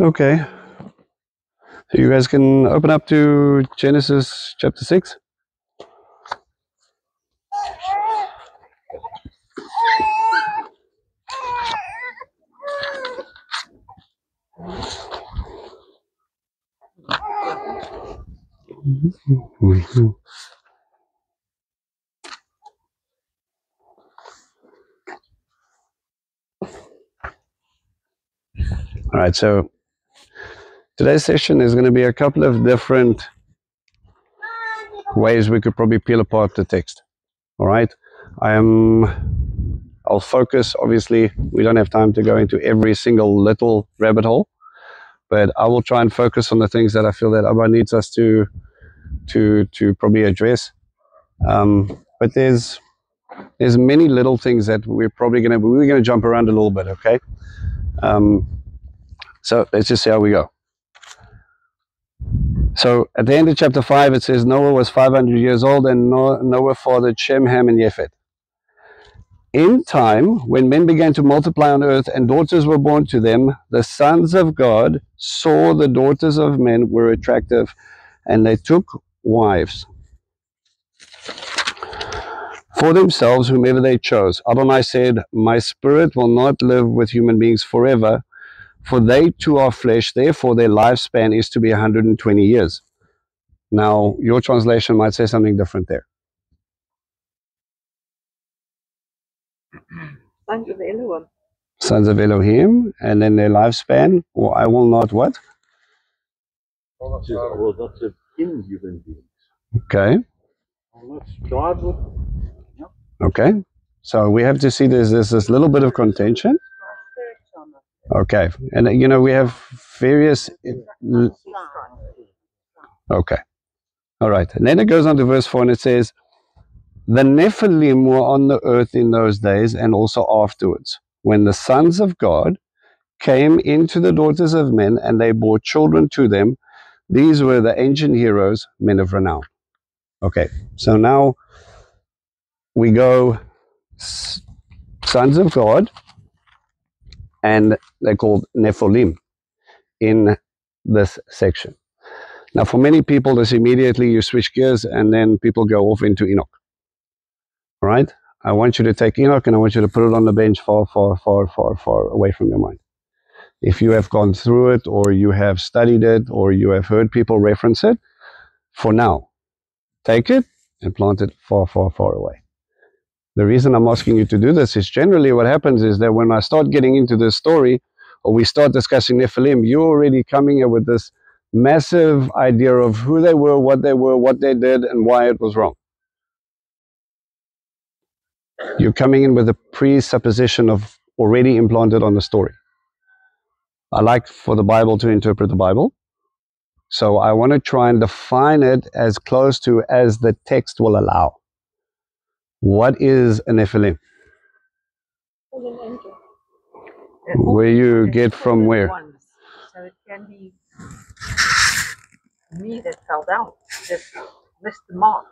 Okay. So you guys can open up to Genesis chapter 6. All right, so today's session is going to be a couple of different ways we could probably peel apart the text. All right, I'll focus. Obviously, we don't have time to go into every single little rabbit hole, but I will try and focus on the things that I feel that Abba needs us to probably address. But there's many little things that we're gonna jump around a little bit. Okay, so let's just see how we go. So at the end of chapter 5, it says Noah was 500 years old, and Noah fathered Shem, Ham, and Japheth. In time, when men began to multiply on earth and daughters were born to them, the sons of God saw the daughters of men were attractive, and they took wives for themselves, whomever they chose. Adonai said, my spirit will not live with human beings forever, for they too are flesh, therefore their lifespan is to be 120 years. Now, your translation might say something different there. Sons of Elohim. Sons of Elohim, and then their lifespan, or I will not what? I will not live in human beings. Okay. I will not strive with. Okay. So we have to see there's this little bit of contention. Okay. And you know, we have various. Okay. All right. And then it goes on to verse 4 and it says, the Nephilim were on the earth in those days and also afterwards, when the sons of God came into the daughters of men and they bore children to them. These were the ancient heroes, men of renown. Okay, so now we go sons of God, and they're called Nephilim in this section. Now, for many people, this immediately you switch gears and then people go off into Enoch. All right? I want you to take Enoch and I want you to put it on the bench far, far, far, far, far away from your mind. If you have gone through it or you have studied it or you have heard people reference it, for now, take it and plant it far, far, far away. The reason I'm asking you to do this is generally what happens is that when I start getting into this story or we start discussing Nephilim, you're already coming here with this massive idea of who they were, what they did, and why it was wrong. You're coming in with a presupposition of already implanted on the story. I like for the Bible to interpret the Bible. So I want to try and define it as close to as the text will allow. What is a Nephilim? Where you get from where? So it can be me that fell down, just missed the mark.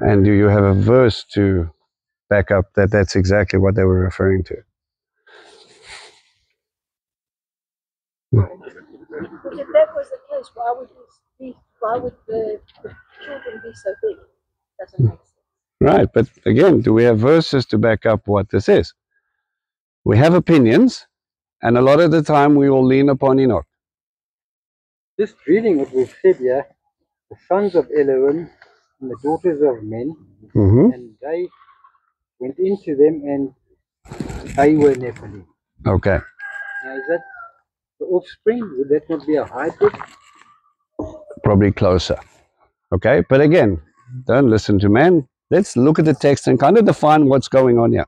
And do you have a verse to back up that that's exactly what they were referring to? Because if that was the case, why would the children be so big? Doesn't make sense. Right, but again, do we have verses to back up what this is? We have opinions, and a lot of the time we will lean upon Enoch. Just reading what we've said here, the sons of Elohim and the daughters of men, and they went into them and they were Nephilim. Okay. Now is that the offspring? Would that not be a hybrid? Probably closer. Okay, but again, don't listen to man. Let's look at the text and kind of define what's going on here.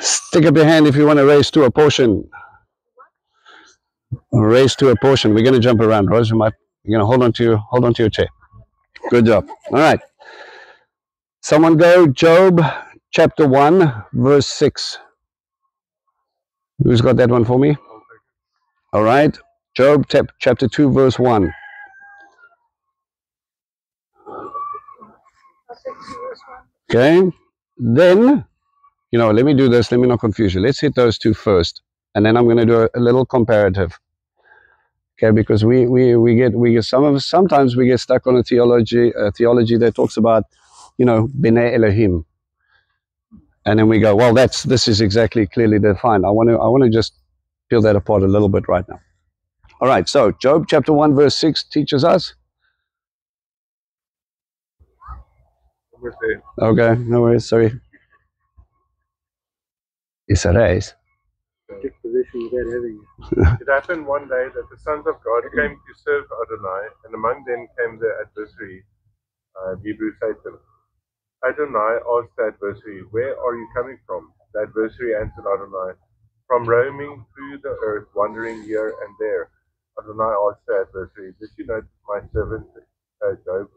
Stick up your hand if you want to raise to a portion. Raise to a portion. We're going to jump around. Rose, you're going to hold on to your chair. Good job. All right. Someone go Job chapter 1 verse 6. Who's got that one for me? All right. Job chapter 2 verse 1. Okay. Then let me do this, let me not confuse you. Let's hit those two first, and then I'm going to do a little comparative. Okay, because we get sometimes we get stuck on a theology that talks about, B'nai Elohim. And then we go, well, this is exactly clearly defined. I want to just peel that apart a little bit right now. All right, so Job chapter 1 verse 6 teaches us. Okay, no worries, sorry. It's a race. Take position without having it. It happened one day that the sons of God came to serve Adonai, and among them came the adversary, Hebrew Satan. Adonai asked the adversary, "Where are you coming from?" The adversary answered Adonai, "From roaming through the earth, wandering here and there." Adonai asked the adversary, "Did you notice my servant Job,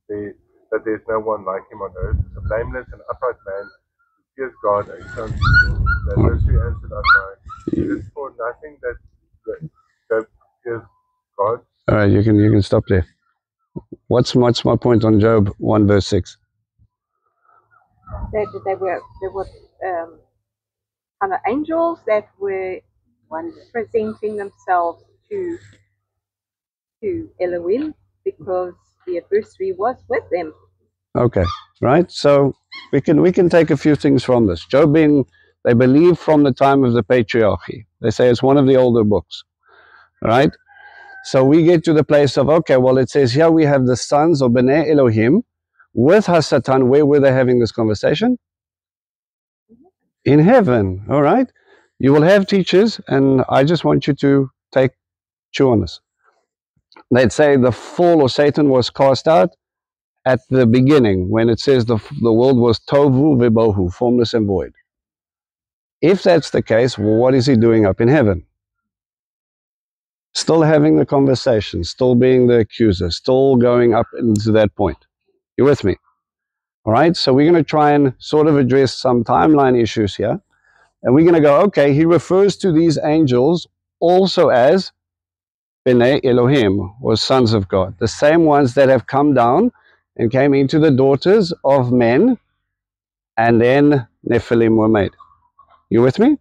that there's no one like him on earth, a blameless and upright man who fears God and shuns evil?" The adversary answered Adonai, "Is it for nothing that Job fears God?" All right, you can stop there. What's my point on Job 1 verse 6? That they were kind of angels that were presenting themselves to Elohim because the adversary was with them. Okay, right. So we can take a few things from this. Job they believe from the time of the patriarchy. They say it's one of the older books, right? So we get to the place of, okay, well, it says here we have the sons of B'nai Elohim with Hasatan. Where were they having this conversation? In heaven, all right? You will have teachers, and I just want you to chew on this. They'd say the fall or Satan was cast out at the beginning when it says the world was tovu vebohu, formless and void. If that's the case, well, what is he doing up in heaven? Still having the conversation, still being the accuser, still going up into that point. You with me? All right, so we're going to try and sort of address some timeline issues here. And we're going to go, okay, he refers to these angels also as B'nai Elohim, or sons of God. The same ones that have come down and came into the daughters of men, and then Nephilim were made. You with me?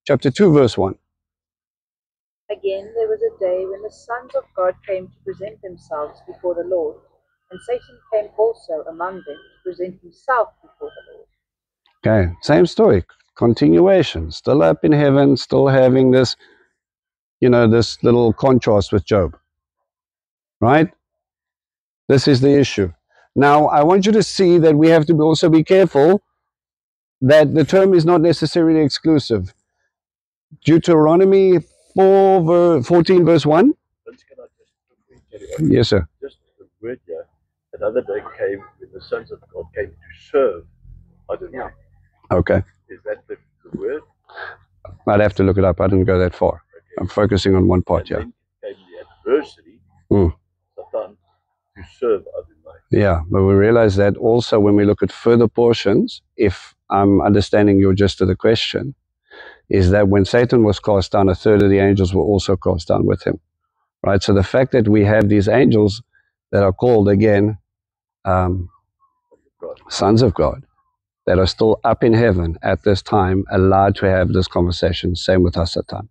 Chapter 2, verse 1. Again, there was a day when the sons of God came to present themselves before the Lord, and Satan came also among them to present himself before the Lord. Okay, same story. Continuation. Still up in heaven, still having this, this little contrast with Job. Right? This is the issue. Now, I want you to see that we have to also be careful that the term is not necessarily exclusive. Deuteronomy 14 verse 1. Can I just carry on? Yes, sir. Just the word here. Another day came when the sons of God came to serve Adonai. Okay. Is that the word? I'd have to look it up. I didn't go that far. Okay. I'm focusing on one part here. Then came the adversary, Satan, to serve Adonai. Yeah, but we realize that also when we look at further portions, if I'm understanding your gist of the question, is that when Satan was cast down, a third of the angels were also cast down with him. Right? So the fact that we have these angels that are called, again, sons of God, that are still up in heaven at this time, allowed to have this conversation, same with Hasatan,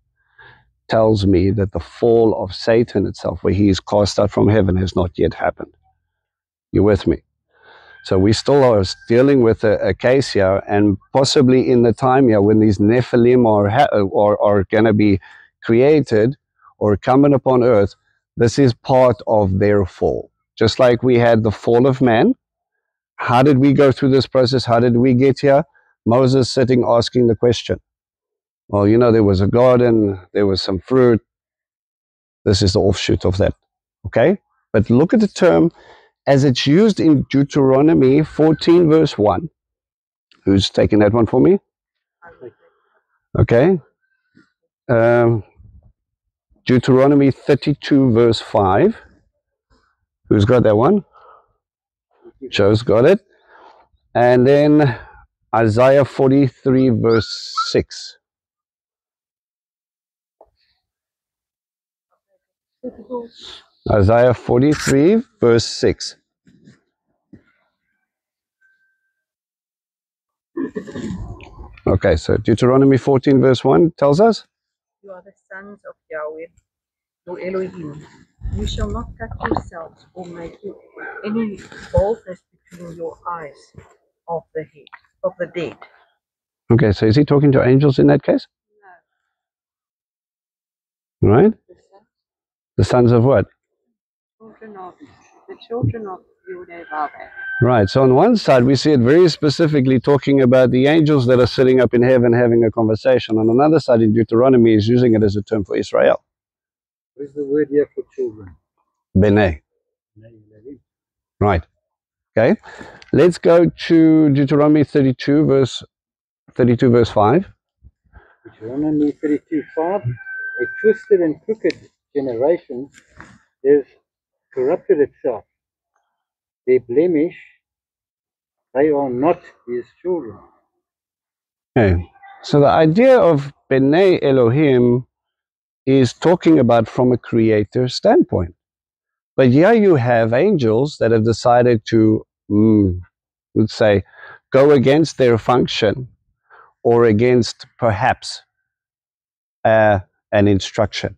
tells me that the fall of Satan itself, where he is cast out from heaven, has not yet happened. You with me? So we still are dealing with a case here, and possibly in the time here when these Nephilim are going to be created or coming upon earth, this is part of their fall. Just like we had the fall of man. How did we go through this process? How did we get here? Moses sitting asking the question. Well, there was a garden, there was some fruit. This is the offshoot of that. Okay? But look at the term as it's used in Deuteronomy 14 verse 1. Who's taking that one for me? Okay. Deuteronomy 32 verse 5. Who's got that one? Joe's got it. And then Isaiah 43 verse 6. Isaiah 43 verse 6. Okay, so Deuteronomy 14 verse 1 tells us, You are the sons of Yahweh, your Elohim. You shall not cut yourselves or make you any baldness between your eyes of the head of the dead. okay, so is he talking to angels in that case? No. Right? The sons of what? The children of Yud-Vaveh. Right, so on one side we see it very specifically talking about the angels that are sitting up in heaven having a conversation. On another side in Deuteronomy is using it as a term for Israel. What is the word here for children? Bene. Right. Okay. Let's go to Deuteronomy 32 verse 5. Deuteronomy 32:5. A twisted and crooked generation has corrupted itself. Their blemish, they are not his children. Okay. So the idea of Bene Elohim is talking about from a creator standpoint. But here you have angels that have decided to, let's say, go against their function or against perhaps an instruction.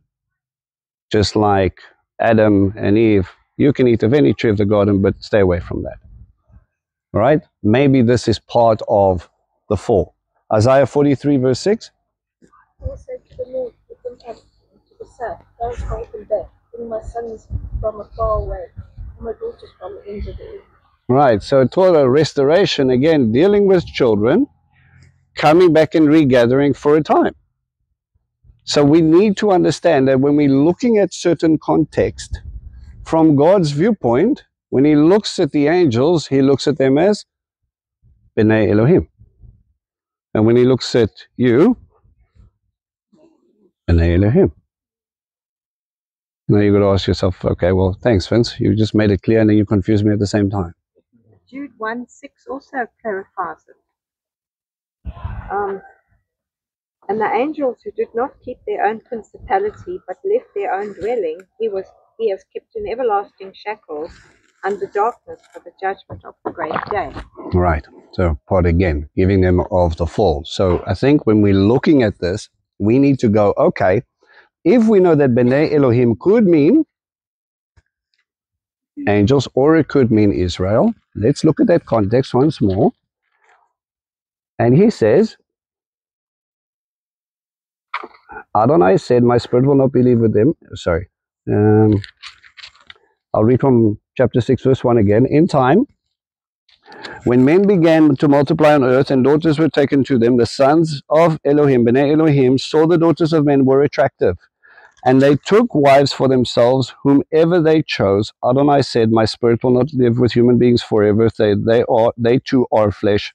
Just like Adam and Eve, you can eat of any tree of the garden, but stay away from that. Right? Maybe this is part of the fall. Isaiah 43 verse 6. I said to the north, put them up, and to the south, thou hold them back. Bring my sons from afar away, and my daughters from the ends of the earth. Right, so total restoration, again, dealing with children, coming back and regathering for a time. So we need to understand that when we're looking at certain context, from God's viewpoint, when he looks at the angels, he looks at them as B'nai Elohim. And when he looks at you, B'nai Elohim. Now you've got to ask yourself, okay, well, thanks, Vince. You just made it clear and then you confused me at the same time. Jude 1:6 also clarifies it. And the angels who did not keep their own principality, but left their own dwelling, he has kept in everlasting shackles under darkness for the judgment of the great day. Right. So part again, giving them of the fall. So I think when we're looking at this, we need to go, okay, if we know that B'nai Elohim could mean angels or it could mean Israel, let's look at that context once more. And he says, Adonai said, my spirit will not believe with them. Sorry. I'll read from chapter 6, verse 1 again. In time, when men began to multiply on earth and daughters were taken to them, the sons of Elohim, B'nai Elohim, saw the daughters of men were attractive. And they took wives for themselves, whomever they chose. Adonai said, my spirit will not live with human beings forever. They too are flesh.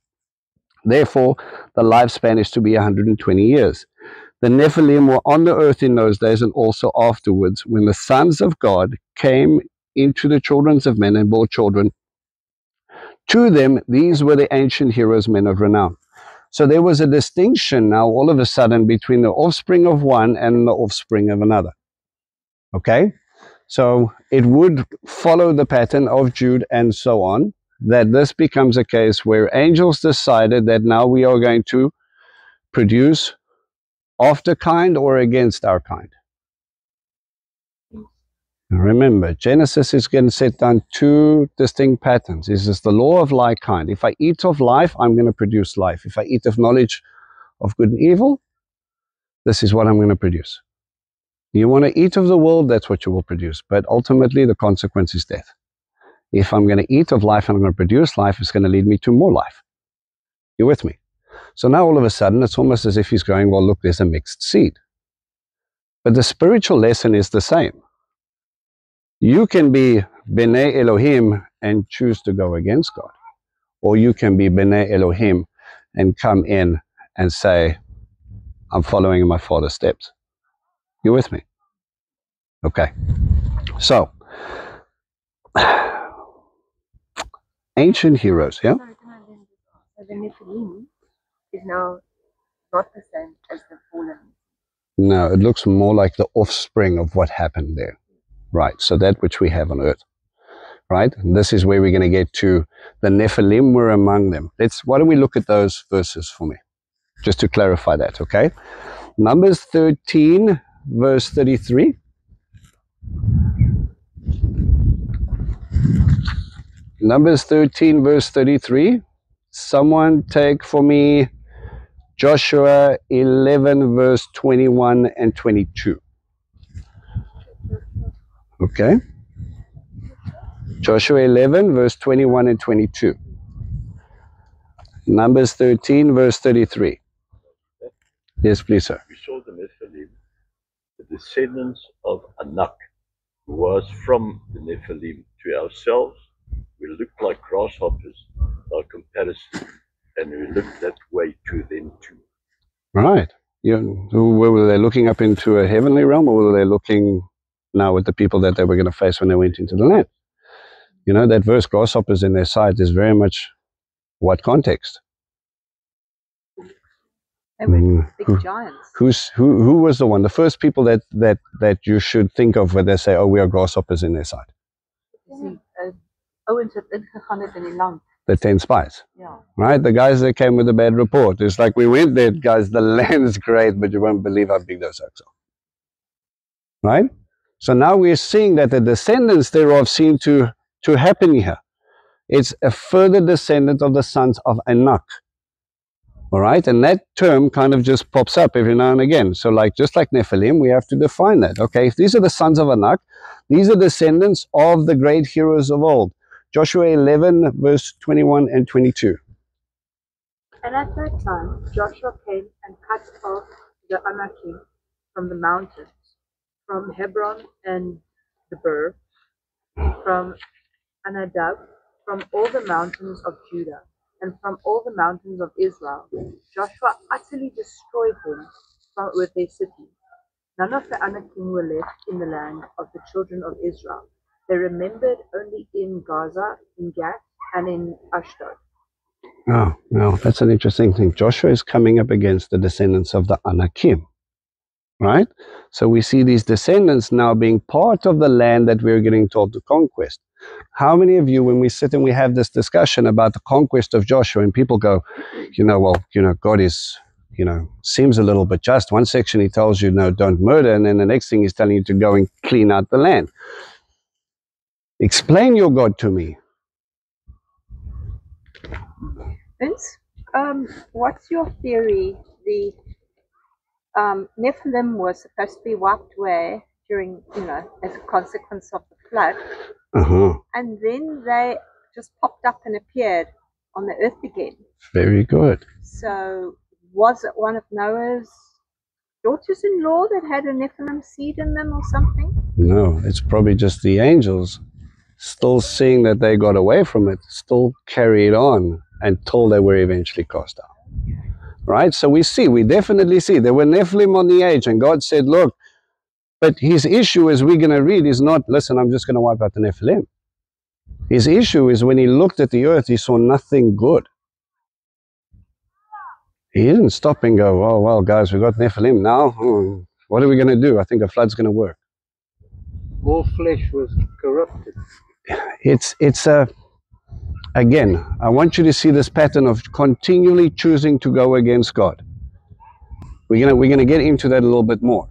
Therefore, the lifespan is to be 120 years. The Nephilim were on the earth in those days and also afterwards, when the sons of God came into the children of men and bore children. To them, these were the ancient heroes, men of renown. So there was a distinction now all of a sudden between the offspring of one and the offspring of another. Okay? So it would follow the pattern of Jude and so on, that this becomes a case where angels decided that now we are going to produce after kind or against our kind. Remember, Genesis is going to set down two distinct patterns. This is the law of like kind. If I eat of life, I'm going to produce life. If I eat of knowledge of good and evil, this is what I'm going to produce. You want to eat of the world, that's what you will produce. But ultimately, the consequence is death. If I'm going to eat of life and I'm going to produce life, it's going to lead me to more life. You with me? So now all of a sudden, it's almost as if he's going, well, look, there's a mixed seed. But the spiritual lesson is the same. You can be B'nai Elohim and choose to go against God. Or you can be B'nai Elohim and come in and say, I'm following in my father's steps. You with me? Okay. So, ancient heroes, yeah? So the Nephilim is now not the same as the fallen. No, it looks more like the offspring of what happened there. Right, so that which we have on earth. right? And this is where we're going to get to the Nephilim were among them. Why don't we look at those verses for me, just to clarify that, okay? Numbers 13, verse 33. Numbers 13, verse 33. Someone take for me Joshua 11, verse 21 and 22. Okay. Joshua 11, verse 21 and 22. Numbers 13, verse 33. Yes, please, sir. We saw the Nephilim, the descendants of Anak, who was from the Nephilim. To ourselves, we looked like grasshoppers by comparison, and we looked that way to them too. Right. Were they looking up into a heavenly realm, or were they looking now at the people that they were going to face when they went into the land? You know, that verse, grasshoppers in their sight, is very much what context? They were big giants. Who was the one? The first people that you should think of when they say, oh, we are grasshoppers in their sight? The 10 spies. Yeah. Right? The guys that came with a bad report. It's like, we went there, guys, the land is great, but you won't believe how big those oaks are. Right? So now we're seeing that the descendants thereof seem to happen here. It's a further descendant of the sons of Anak. All right? And that term kind of just pops up every now and again. So just like Nephilim, we have to define that. Okay, if these are the sons of Anak, these are descendants of the great heroes of old. Joshua 11, verse 21 and 22. And at that time, Joshua came and cut off the Anakim from the mountains, from Hebron and the Bur, from Anadab, from all the mountains of Judah, and from all the mountains of Israel. Joshua utterly destroyed them with their cities. None of the Anakim were left in the land of the children of Israel. They remembered only in Gaza, in Gath, and in Ashdod. Oh, no, that's an interesting thing. Joshua is coming up against the descendants of the Anakim, right? So we see these descendants now being part of the land that we're getting told to conquest. How many of you, when we sit and we have this discussion about the conquest of Joshua, and people go, God is, seems a little bit just. One section he tells you, no, don't murder, and then the next thing he's telling you to go and clean out the land. Explain your God to me. Vince, what's your theory? The Nephilim was supposed to be wiped away during, as a consequence of the flood. And then they just popped up and appeared on the earth again. Very good. So was it one of Noah's daughters-in-law that had a Nephilim seed in them or something? No, it's probably just the angels still seeing that they got away from it, still carried on until they were eventually cast out. Right? So we definitely see there were Nephilim on the age, and God said, look, but his issue, as we're going to read, is not, listen, I'm just going to wipe out the Nephilim. His issue is when he looked at the earth, he saw nothing good. He didn't stop and go, oh, well, guys, we've got Nephilim now. What are we going to do? I think a flood's going to work. All flesh was corrupted. Again, I want you to see this pattern of continually choosing to go against God. We're gonna get into that a little bit more.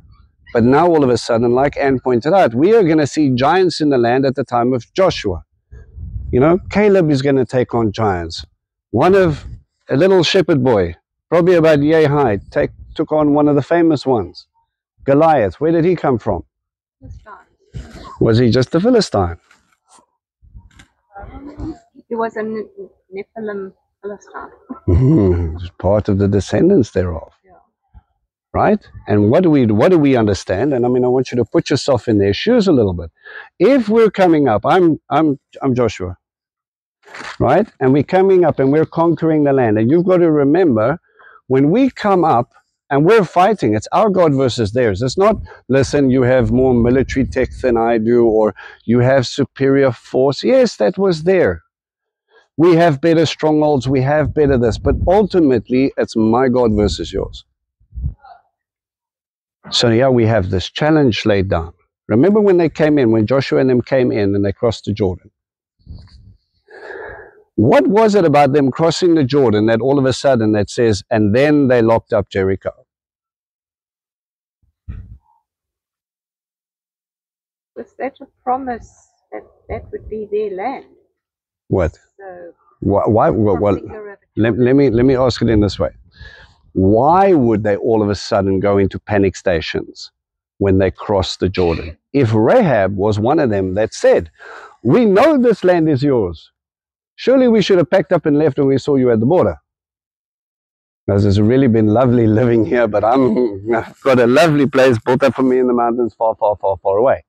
But now all of a sudden, like Anne pointed out, we are going to see giants in the land at the time of Joshua. Caleb is going to take on giants. A little shepherd boy, probably about yay high, took on one of the famous ones. Goliath, where did he come from? Was he just a Philistine? He was a Nephilim Philistine. Part of the descendants thereof. Right? And what do we understand? And I want you to put yourself in their shoes a little bit. If we're coming up, I'm Joshua, right? And we're coming up and we're conquering the land. And you've got to remember, when we come up and we're fighting, it's our God versus theirs. It's not, listen, you have more military tech than I do, or you have superior force. Yes, that was there. We have better strongholds, we have better this, but ultimately it's my God versus yours. So yeah, we have this challenge laid down. Remember when they came in, when Joshua and them came in and they crossed the Jordan. What was it about them crossing the Jordan that all of a sudden that says, and then they locked up Jericho? Was that a promise that that would be their land? What? So, Why? Well, crossing the river let me ask it in this way. Why would they all of a sudden go into panic stations when they crossed the Jordan? If Rahab was one of them that said, we know this land is yours, surely we should have packed up and left when we saw you at the border. Because it's really been lovely living here, but I've got a lovely place built up for me in the mountains far, far, far, far away.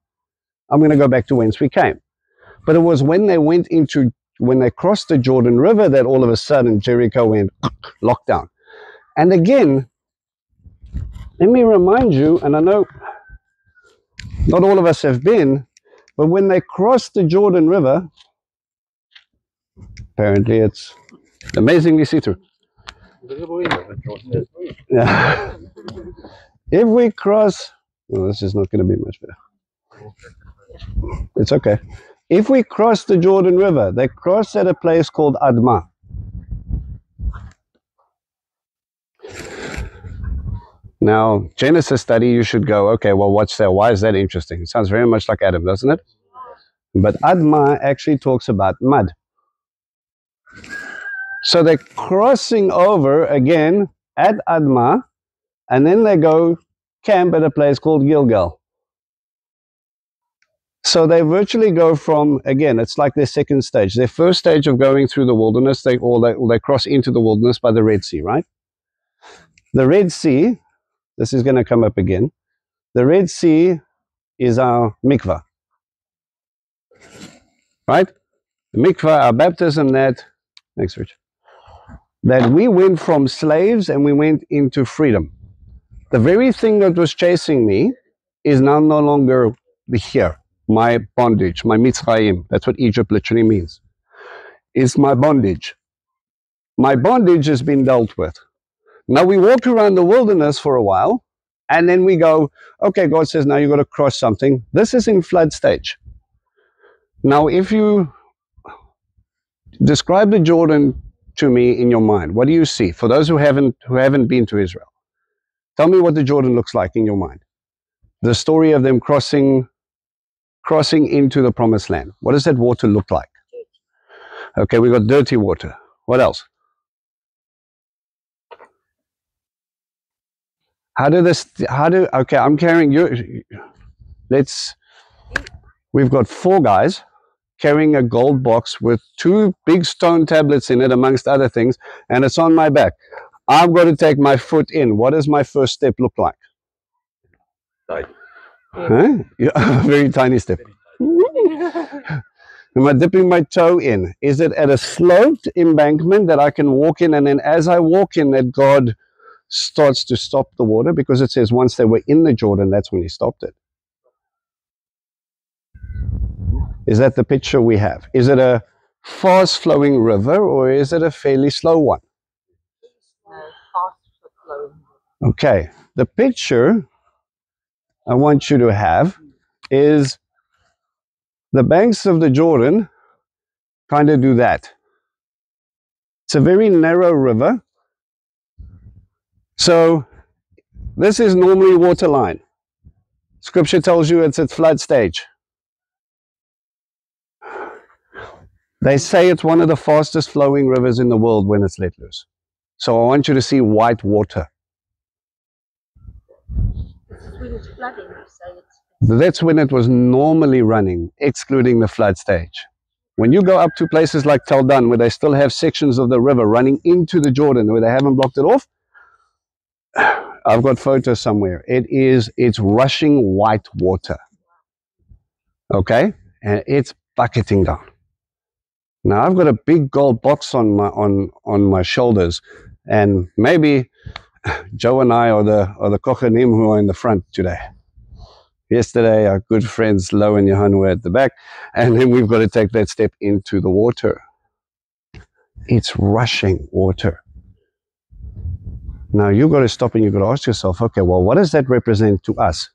I'm going to go back to whence we came. But it was when they crossed the Jordan River that all of a sudden Jericho went locked down. And again, let me remind you, and I know not all of us have been, but when they crossed the Jordan River, apparently it's amazingly see-through. Yeah. If we cross, well, this is not going to be much better. It's okay. If we cross the Jordan River, they cross at a place called Admah. Now, Genesis study, you should go, okay, well, what's that? Why is that interesting? It sounds very much like Adam, doesn't it? But Admah actually talks about mud. So they're crossing over again at Admah, and then they go camp at a place called Gilgal. So they virtually go from, again, it's like their second stage. Their first stage of going through the wilderness, they cross into the wilderness by the Red Sea, right? The Red Sea, this is going to come up again. The Red Sea is our mikvah, right? The mikvah, our baptism, thanks, Rich, that we went from slaves and we went into freedom. The very thing that was chasing me is now no longer here. My bondage, my Mitzrayim, that's what Egypt literally means. It's my bondage. My bondage has been dealt with. Now we walk around the wilderness for a while, and then we go, okay, God says, now you've got to cross something. This is in flood stage. Now, if you describe the Jordan to me in your mind, what do you see? For those who haven't been to Israel, tell me what the Jordan looks like in your mind. The story of them crossing into the promised land. What does that water look like? Okay, we got dirty water. What else? Okay, I'm carrying you. We've got 4 guys carrying a gold box with 2 big stone tablets in it, amongst other things, and it's on my back. I've got to take my foot in. What does my first step look like? Tiny. Huh? Yeah, very tiny step. Am I dipping my toe in? Is it at a sloped embankment that I can walk in, and then as I walk in, that God starts to stop the water? Because it says once they were in the Jordan, that's when he stopped it. Is that the picture we have? Is it a fast flowing river, or is it a fairly slow one? Fast flowing. Okay, the picture I want you to have is the banks of the Jordan kind of do that. It's a very narrow river. So this is normally waterline. Scripture tells you it's at flood stage. They say it's one of the fastest flowing rivers in the world when it's let loose. So I want you to see white water. When it's flooding, you say it's That's when it was normally running, excluding the flood stage. When you go up to places like Tel Dan, where they still have sections of the river running into the Jordan, where they haven't blocked it off, I've got photos somewhere. It's rushing white water. Okay? And it's bucketing down. Now I've got a big gold box on my shoulders, and maybe Joe and I are the Kochanim who are in the front today. Yesterday, our good friends Lo and Johan were at the back, and then we've got to take that step into the water. It's rushing water. Now you've got to stop and you've got to ask yourself, okay, well, what does that represent to us?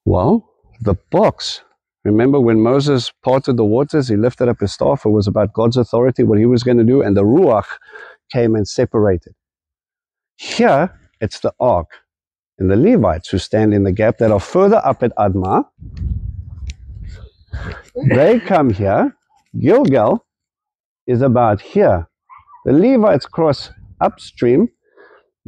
Well, the box Remember when Moses parted the waters, he lifted up his staff. It was about God's authority, what he was going to do, and the Ruach came and separated. Here, it's the ark and the Levites who stand in the gap that are further up at Admah. They come here. Gilgal is about here. The Levites cross upstream.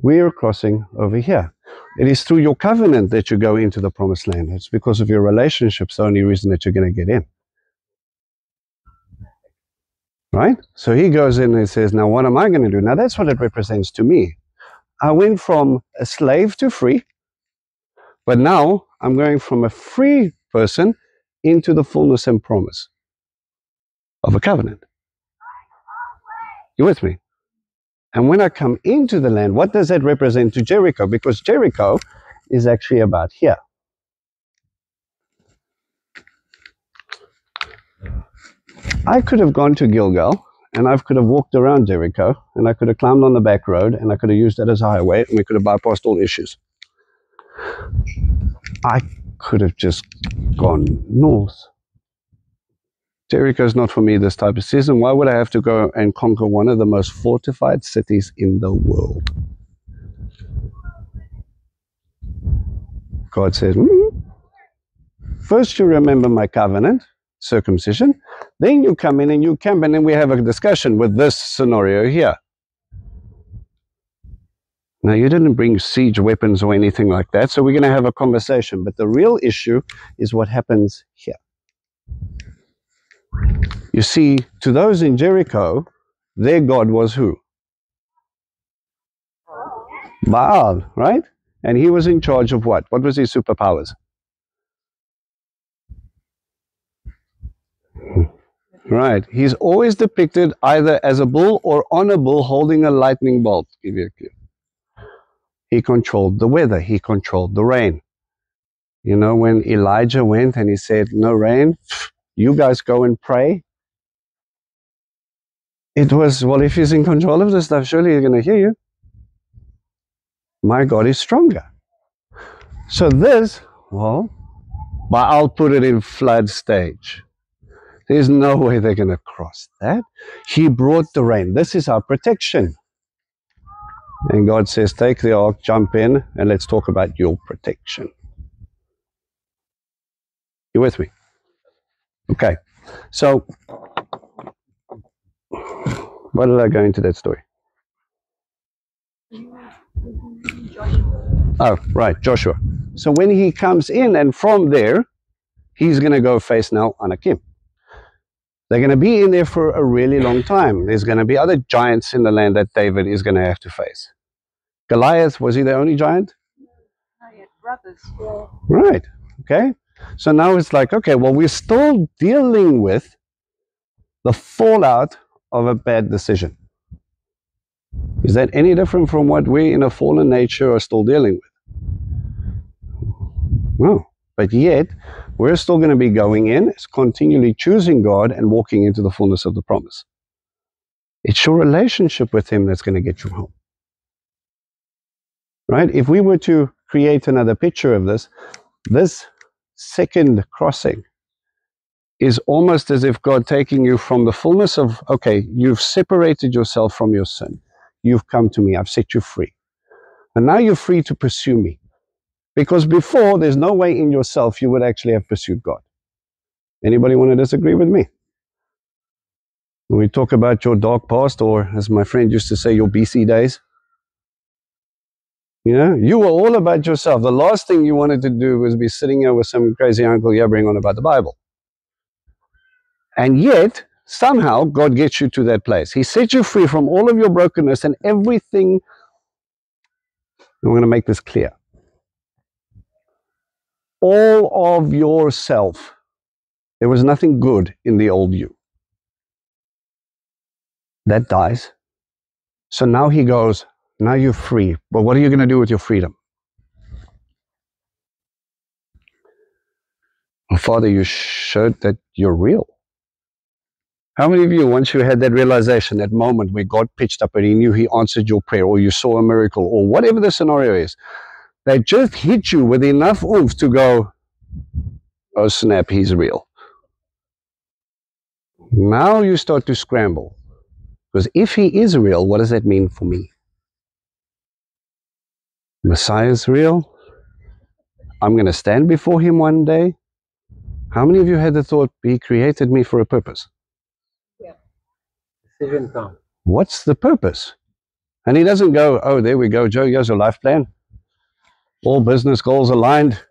We're crossing over here. It is through your covenant that you go into the promised land. It's because of your relationships the only reason that you're going to get in. Right? So he goes in and says, now what am I going to do? Now that's what it represents to me. I went from a slave to free, but now I'm going from a free person into the fullness and promise of a covenant. You with me? And when I come into the land, what does that represent to Jericho? Because Jericho is actually about here. I could have gone to Gilgal, and I could have walked around Jericho, and I could have climbed on the back road, and I could have used that as a highway, and we could have bypassed all issues. I could have just gone north. Jericho's not for me this type of season. Why would I have to go and conquer one of the most fortified cities in the world? God said, first you remember my covenant, circumcision, then you come in and you camp, and then we have a discussion with this scenario here. Now, you didn't bring siege weapons or anything like that, so we're going to have a conversation. But the real issue is what happens here. You see, to those in Jericho, their God was who? Baal, right? And he was in charge of what? What was his superpowers? Right. He's always depicted either as a bull or on a bull holding a lightning bolt. Give you a clue. He controlled the weather. He controlled the rain. You know, when Elijah went and he said, no rain, you guys go and pray. It was, well, if he's in control of this stuff, surely he's going to hear you. My God is stronger. So this, well, but I'll put it in flood stage. There's no way they're going to cross that. He brought the rain. This is our protection. And God says, take the ark, jump in, and let's talk about your protection. You with me? Okay. So, why did I go into that story? Oh, right, Joshua. So when he comes in, and from there, he's going to go face now Anakim. They're going to be in there for a really long time. There's going to be other giants in the land that David is going to have to face. Goliath, was he the only giant? No, he had brothers. Yeah. Right, okay. So now it's like, okay, well, we're still dealing with the fallout of a bad decision. Is that any different from what we in a fallen nature are still dealing with? No. But yet, we're still going to be going in, continually choosing God and walking into the fullness of the promise. It's your relationship with Him that's going to get you home. Right? If we were to create another picture of this, this second crossing is almost as if God taking you from the fullness of, okay, you've separated yourself from your sin. You've come to me. I've set you free. And now you're free to pursue me. Because before, there's no way in yourself you would actually have pursued God. Anybody want to disagree with me? When we talk about your dark past, or as my friend used to say, your BC days, you know, you were all about yourself. The last thing you wanted to do was be sitting here with some crazy uncle yabbering on about the Bible. And yet, somehow, God gets you to that place. He set you free from all of your brokenness and everything. I'm going to make this clear. All of yourself. There was nothing good in the old you. That dies. So now he goes, now you're free. But what are you going to do with your freedom? Well, Father, you showed that you're real. How many of you, once you had that realization, that moment where God pitched up and He knew He answered your prayer, or you saw a miracle, or whatever the scenario is, they just hit you with enough oomph to go, oh snap, He's real. Now you start to scramble. Because if he is real, what does that mean for me? Messiah is real. I'm going to stand before him one day. How many of you had the thought, he created me for a purpose? Yeah. Decision time. What's the purpose? And he doesn't go, oh, there we go, Joe, here's your life plan. All business goals aligned.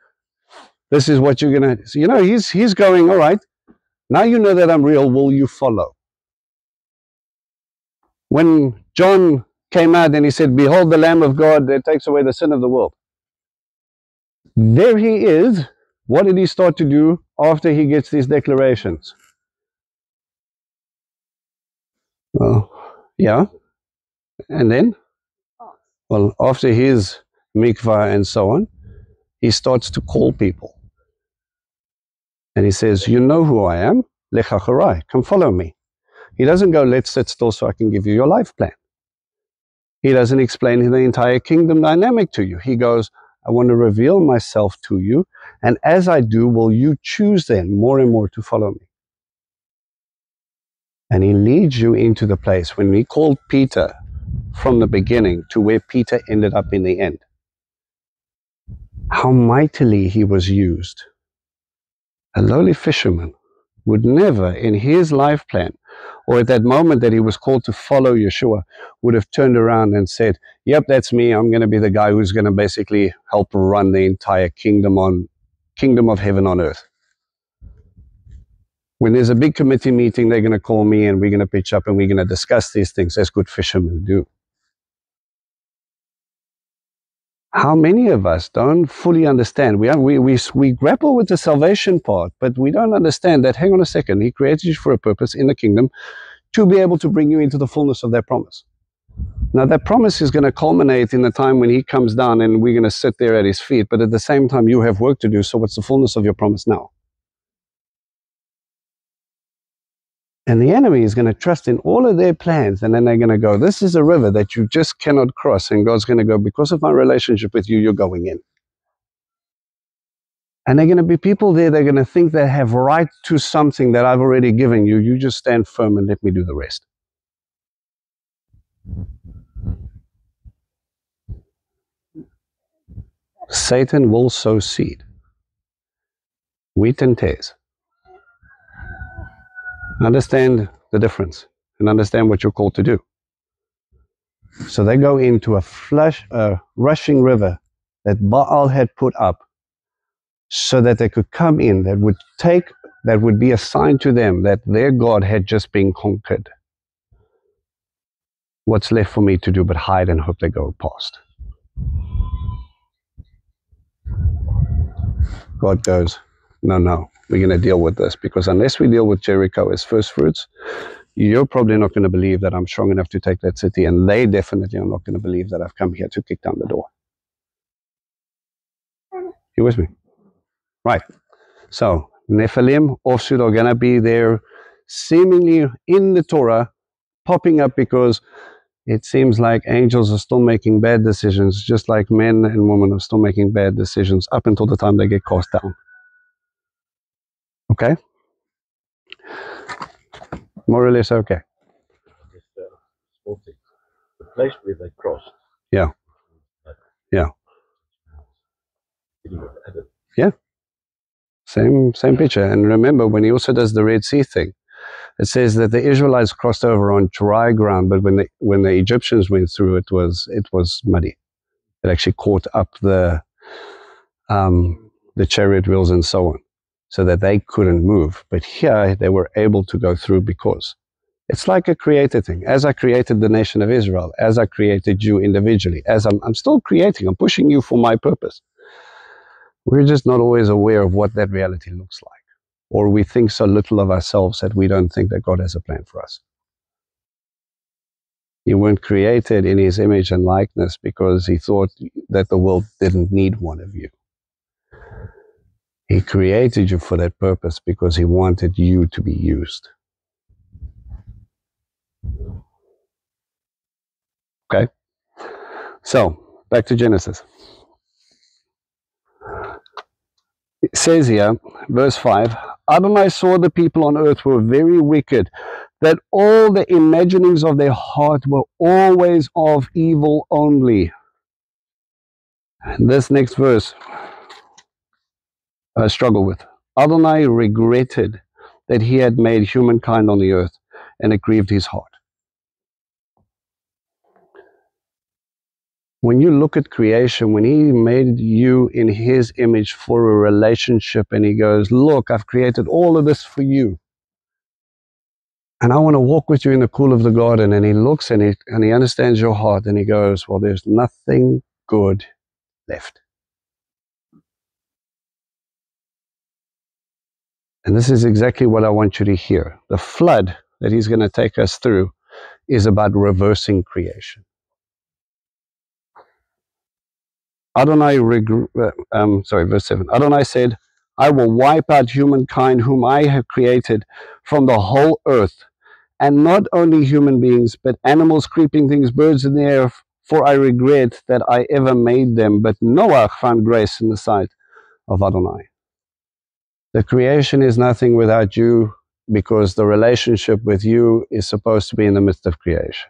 This is what you're going to... So, you know, he's going, all right, now you know that I'm real, will you follow? When John came out and he said, behold the Lamb of God that takes away the sin of the world. There he is. What did he start to do after he gets these declarations? Well, yeah. And then? Well, after his mikvah and so on, he starts to call people. And he says, you know who I am? Lech acharai, come follow me. He doesn't go, let's sit still so I can give you your life plan. He doesn't explain the entire kingdom dynamic to you. He goes, I want to reveal myself to you, and as I do, will you choose then more and more to follow me? And he leads you into the place when he called Peter from the beginning to where Peter ended up in the end. How mightily he was used. A lowly fisherman would never in his life plan, or at that moment that he was called to follow Yeshua, would have turned around and said, yep, that's me. I'm going to be the guy who's going to basically help run the entire kingdom of heaven on earth. When there's a big committee meeting, they're going to call me and we're going to pitch up and we're going to discuss these things as good fishermen do. How many of us don't fully understand? We grapple with the salvation part, but we don't understand that, hang on a second, he created you for a purpose in the kingdom to be able to bring you into the fullness of that promise. Now that promise is going to culminate in the time when he comes down and we're going to sit there at his feet, but at the same time you have work to do, so what's the fullness of your promise now? And the enemy is going to trust in all of their plans, and then they're going to go, this is a river that you just cannot cross, and God's going to go, because of my relationship with you, you're going in. And they're going to be people there, they're going to think they have right to something that I've already given you. You just stand firm and let me do the rest. Satan will sow seed. Wheat and tares. Understand the difference and understand what you're called to do. So they go into a rushing river that Baal had put up so that they could come in, that would be a sign to them that their God had just been conquered. What's left for me to do but hide and hope they go past? God goes, no, we're going to deal with this, because unless we deal with Jericho as first fruits, you're probably not going to believe that I'm strong enough to take that city, and they definitely are not going to believe that I've come here to kick down the door. You with me? Right. So, Nephilim also are going to be there seemingly in the Torah, popping up because it seems like angels are still making bad decisions, just like men and women are still making bad decisions up until the time they get cast down. Okay? More or less okay. Just a small thing. The place where they crossed. Yeah. Yeah. Yeah. Same picture. And remember, when he also does the Red Sea thing, it says that the Israelites crossed over on dry ground, but when the Egyptians went through, it was muddy. It actually caught up the chariot wheels and so on, so that they couldn't move. But here they were able to go through because it's like a created thing. As I created the nation of Israel, as I created you individually, as I'm still creating, I'm pushing you for my purpose. We're just not always aware of what that reality looks like. Or we think so little of ourselves that we don't think that God has a plan for us. You weren't created in his image and likeness because he thought that the world didn't need one of you. He created you for that purpose because he wanted you to be used. Okay? So, back to Genesis. It says here, verse 5, Adonai saw the people on earth were very wicked, that all the imaginings of their heart were always of evil only. And this next verse I struggle with. Adonai regretted that he had made humankind on the earth, and it grieved his heart. When you look at creation, when he made you in his image for a relationship, and he goes, look, I've created all of this for you, and I want to walk with you in the cool of the garden, and he looks and he understands your heart, and he goes, well, there's nothing good left. And this is exactly what I want you to hear. The flood that he's going to take us through is about reversing creation. Verse 7. Adonai said, I will wipe out humankind whom I have created from the whole earth, and not only human beings, but animals, creeping things, birds in the air, for I regret that I ever made them. But Noah found grace in the sight of Adonai. The creation is nothing without you, because the relationship with you is supposed to be in the midst of creation.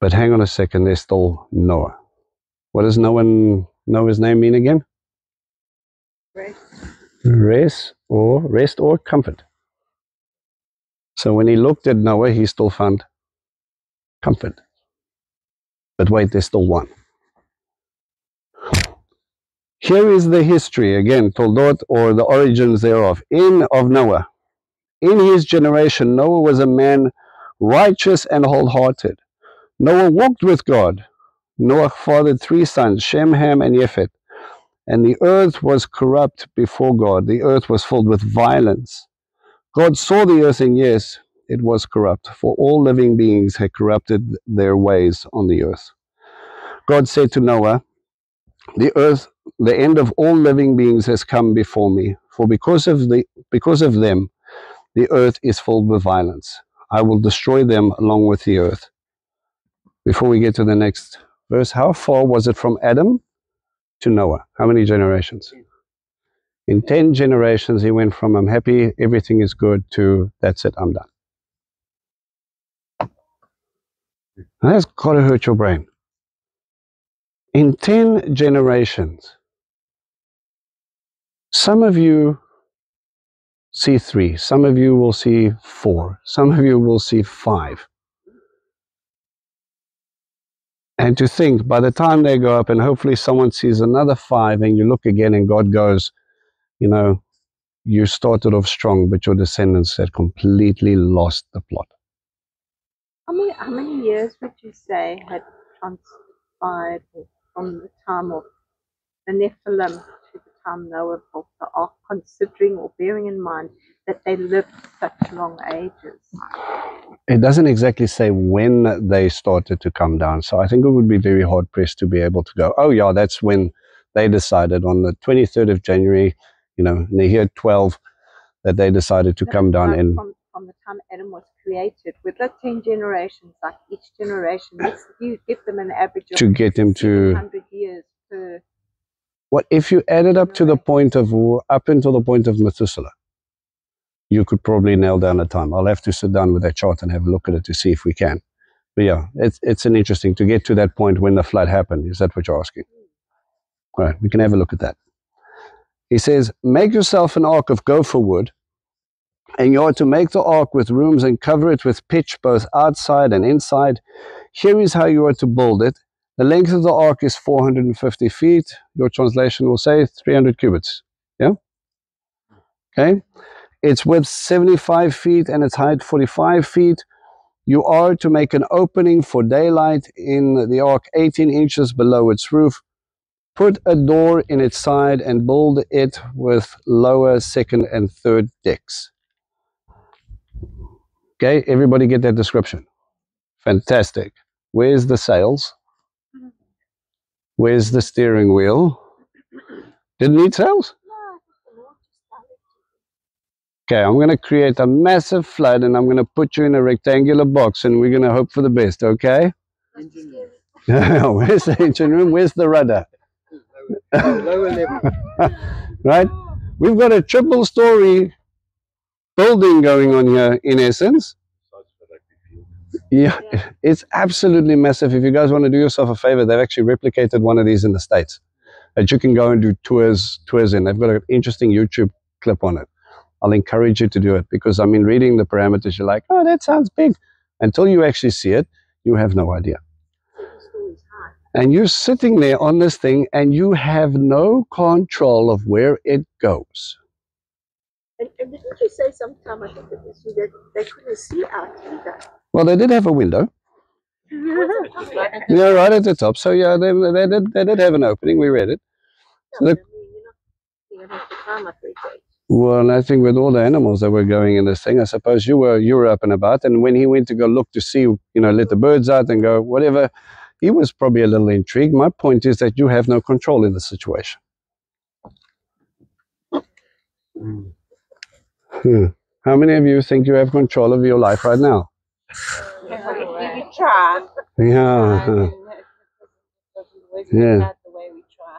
But hang on a second, there's still Noah. What does Noah's name mean again? Rest or comfort. So when he looked at Noah, he still found comfort. But wait, there's still one. Here is the history, again, Toldot, or the origins thereof, of Noah. In his generation, Noah was a man righteous and wholehearted. Noah walked with God. Noah fathered 3 sons, Shem, Ham, and Japheth. And the earth was corrupt before God. The earth was filled with violence. God saw the earth, and yes, it was corrupt, for all living beings had corrupted their ways on the earth. God said to Noah, the end of all living beings has come before me, for because of them, the earth is filled with violence. I will destroy them along with the earth. Before we get to the next verse, how far was it from Adam to Noah? How many generations? In 10 generations, he went from I'm happy, everything is good, to that's it, I'm done. And that's got to hurt your brain. In 10 generations, some of you see 3, some of you will see 4, some of you will see 5. And to think, by the time they go up, and hopefully someone sees another 5, and you look again, and God goes, you know, you started off strong, but your descendants had completely lost the plot. How many years would you say had transpired from the time of the Nephilim to the time Noah built the ark, considering or bearing in mind that they lived such long ages? It doesn't exactly say when they started to come down, so I think it would be very hard-pressed to be able to go, oh yeah, that's when they decided on the 23rd of January, you know, in the year 12, that they decided to come down. And from the time Adam was created, with the 10 generations, like each generation, you give them an average of to get them to 100 years per. What if you added up to the point of, up until the point of Methuselah, you could probably nail down a time. I'll have to sit down with that chart and have a look at it to see if we can. But yeah, it's an interesting to get to that point when the flood happened. Is that what you're asking? All right, we can have a look at that. He says, make yourself an ark of gopher wood, and you are to make the ark with rooms and cover it with pitch both outside and inside. Here is how you are to build it. The length of the ark is 450 feet. Your translation will say 300 cubits. Yeah? Okay. Its width 75 feet and its height 45 feet. You are to make an opening for daylight in the ark 18 inches below its roof. Put a door in its side and build it with lower, second, and third decks. Okay, everybody get that description? Fantastic. Where's the sails? Where's the steering wheel? Didn't need sails? Okay, I'm going to create a massive flood, and I'm going to put you in a rectangular box, and we're going to hope for the best, okay? Where's the engine room? Where's the rudder? Lower level. Right? We've got a triple-story building going on here, in essence. Yeah, it's absolutely massive. If you guys want to do yourself a favor, they've actually replicated one of these in the States that you can go and do tours in. They've got an interesting YouTube clip on it. I'll encourage you to do it, because I mean, reading the parameters, you're like, oh, that sounds big. Until you actually see it, you have no idea. And you're sitting there on this thing and you have no control of where it goes. And didn't you say sometime, I think it was you, that they couldn't see out either? Well, they did have a window. Yeah, right at the top. So yeah, they did have an opening. We read it. So Yeah, but I mean, you're not to climb up very great. well, I think with all the animals that were going in this thing, I suppose you were up and about. And when he went to go look to see, let the birds out and go whatever, he was probably a little intrigued. My point is that you have no control in the situation. How many of you think you have control of your life right now? You try. Yeah. Yeah. The way we try.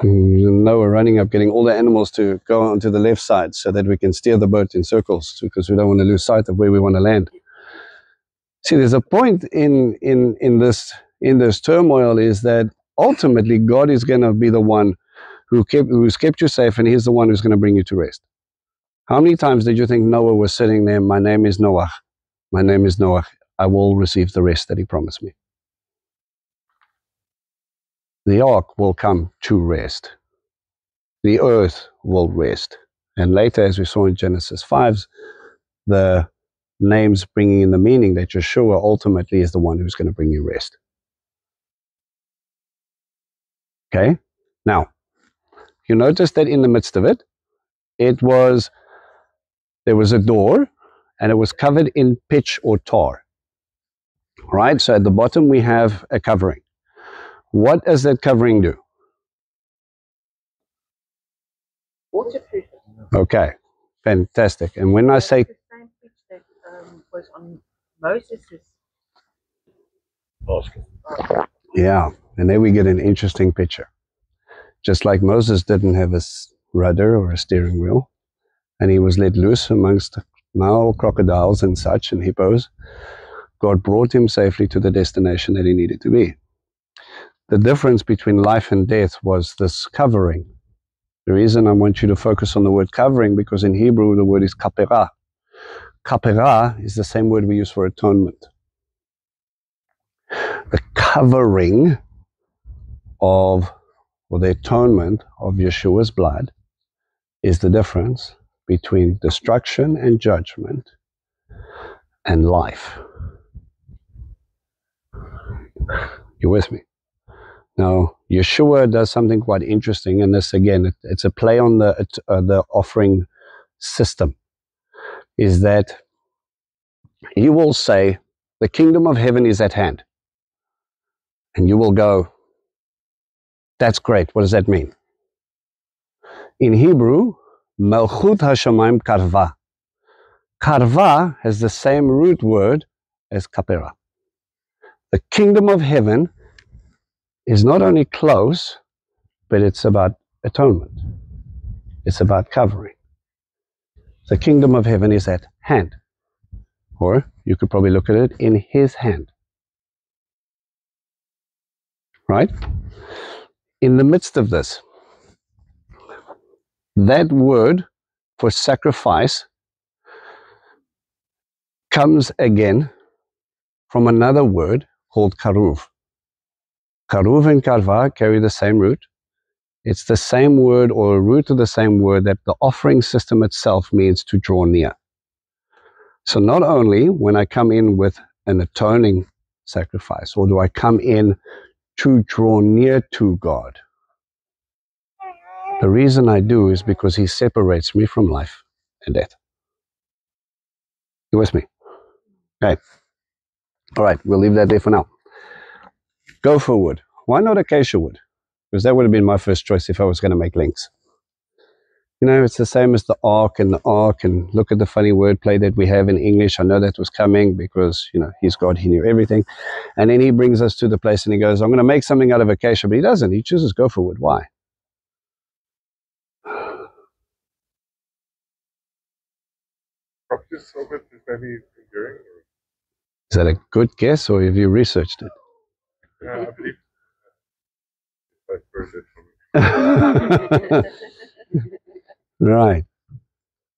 We're running up, getting all the animals to go onto the left side so that we can steer the boat in circles, because we don't want to lose sight of where we want to land. See, there's a point in this turmoil, is that ultimately God is going to be the one who's kept you safe, and he's the one who's going to bring you to rest. How many times did you think Noah was sitting there, my name is Noah, my name is Noah, I will receive the rest that he promised me? The ark will come to rest. The earth will rest. And later, as we saw in Genesis 5, the names bringing in the meaning that Yeshua ultimately is the one who's going to bring you rest. Okay? Now, you notice that in the midst of it, there was a door, and it was covered in pitch or tar. Right? So at the bottom we have a covering. What does that covering do? Waterproof. Okay, fantastic. And when I say The same pitch that was on Moses' basket. yeah, and there we get an interesting picture. Just like Moses didn't have a rudder or a steering wheel, and he was let loose amongst Nile crocodiles and such and hippos, God brought him safely to the destination that he needed to be. The difference between life and death was this covering. The reason I want you to focus on the word covering, because in Hebrew the word is kapera. Kapera is the same word we use for atonement. The covering of, or the atonement of Yeshua's blood is the difference between destruction and judgment and life. You with me? Now, Yeshua does something quite interesting, and this again, it's a play on the offering system, is that he will say, the kingdom of heaven is at hand. And you will go, that's great. What does that mean? In Hebrew, Melchut HaShamayim Karva. Karva has the same root word as kapera. The kingdom of heaven is not only close, but it's about atonement. It's about covering. The kingdom of heaven is at hand. Or you could probably look at it in his hand. Right? In the midst of this, that word for sacrifice comes again from another word called karuv. Karuv and karva carry the same root. It's the same word, or a root of the same word, that the offering system itself means to draw near. So not only when I come in with an atoning sacrifice, or do I come in to draw near to God, the reason I do is because he separates me from life and death. You with me? Okay. All right, we'll leave that there for now. Gopher wood. Why not acacia wood? Because that would have been my first choice if I was going to make links. You know, it's the same as the ark, and look at the funny wordplay that we have in English. I know that was coming because, he's God, he knew everything. And then he brings us to the place and he goes, I'm going to make something out of acacia, but he doesn't. He chooses gopher wood. Why? Prophetess Silbert is maybe enduring. Is that a good guess, or have you researched it? I believe that's very good for me. Right.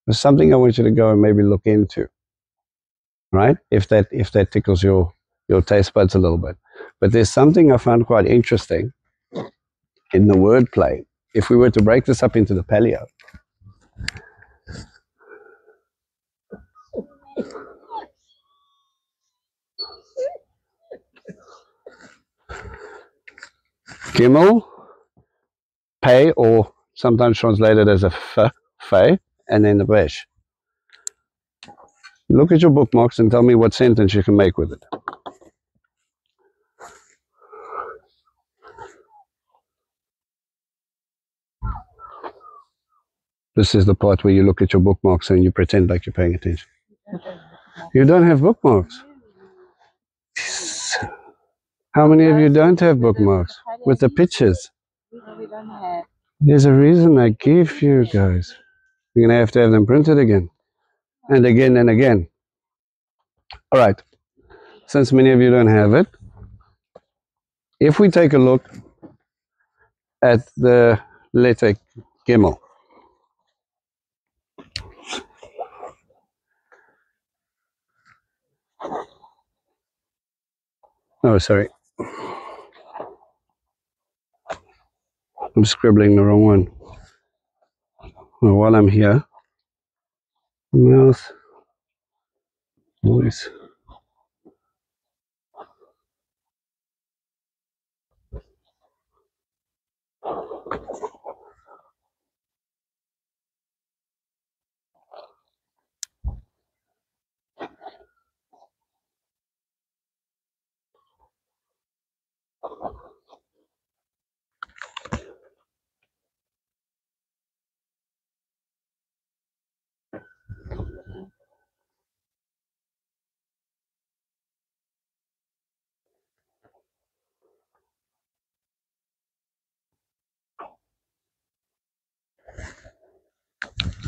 There's something I want you to go and maybe look into. Right? If that tickles your taste buds a little bit. But there's something I found quite interesting in the wordplay. If we were to break this up into the paleo, Gimel, pay, or sometimes translated as a fe, and then the resh. Look at your bookmarks and tell me what sentence you can make with it. This is the part where you look at your bookmarks and you pretend like you're paying attention. You don't have bookmarks. How many of you don't have bookmarks? With the pictures. There's a reason I give you guys. You're going to have them printed again. And again and again. All right. Since many of you don't have it, if we take a look at the letter Gimel. Oh, sorry. I'm scribbling the wrong one. Well, while I'm here, mouth, voice.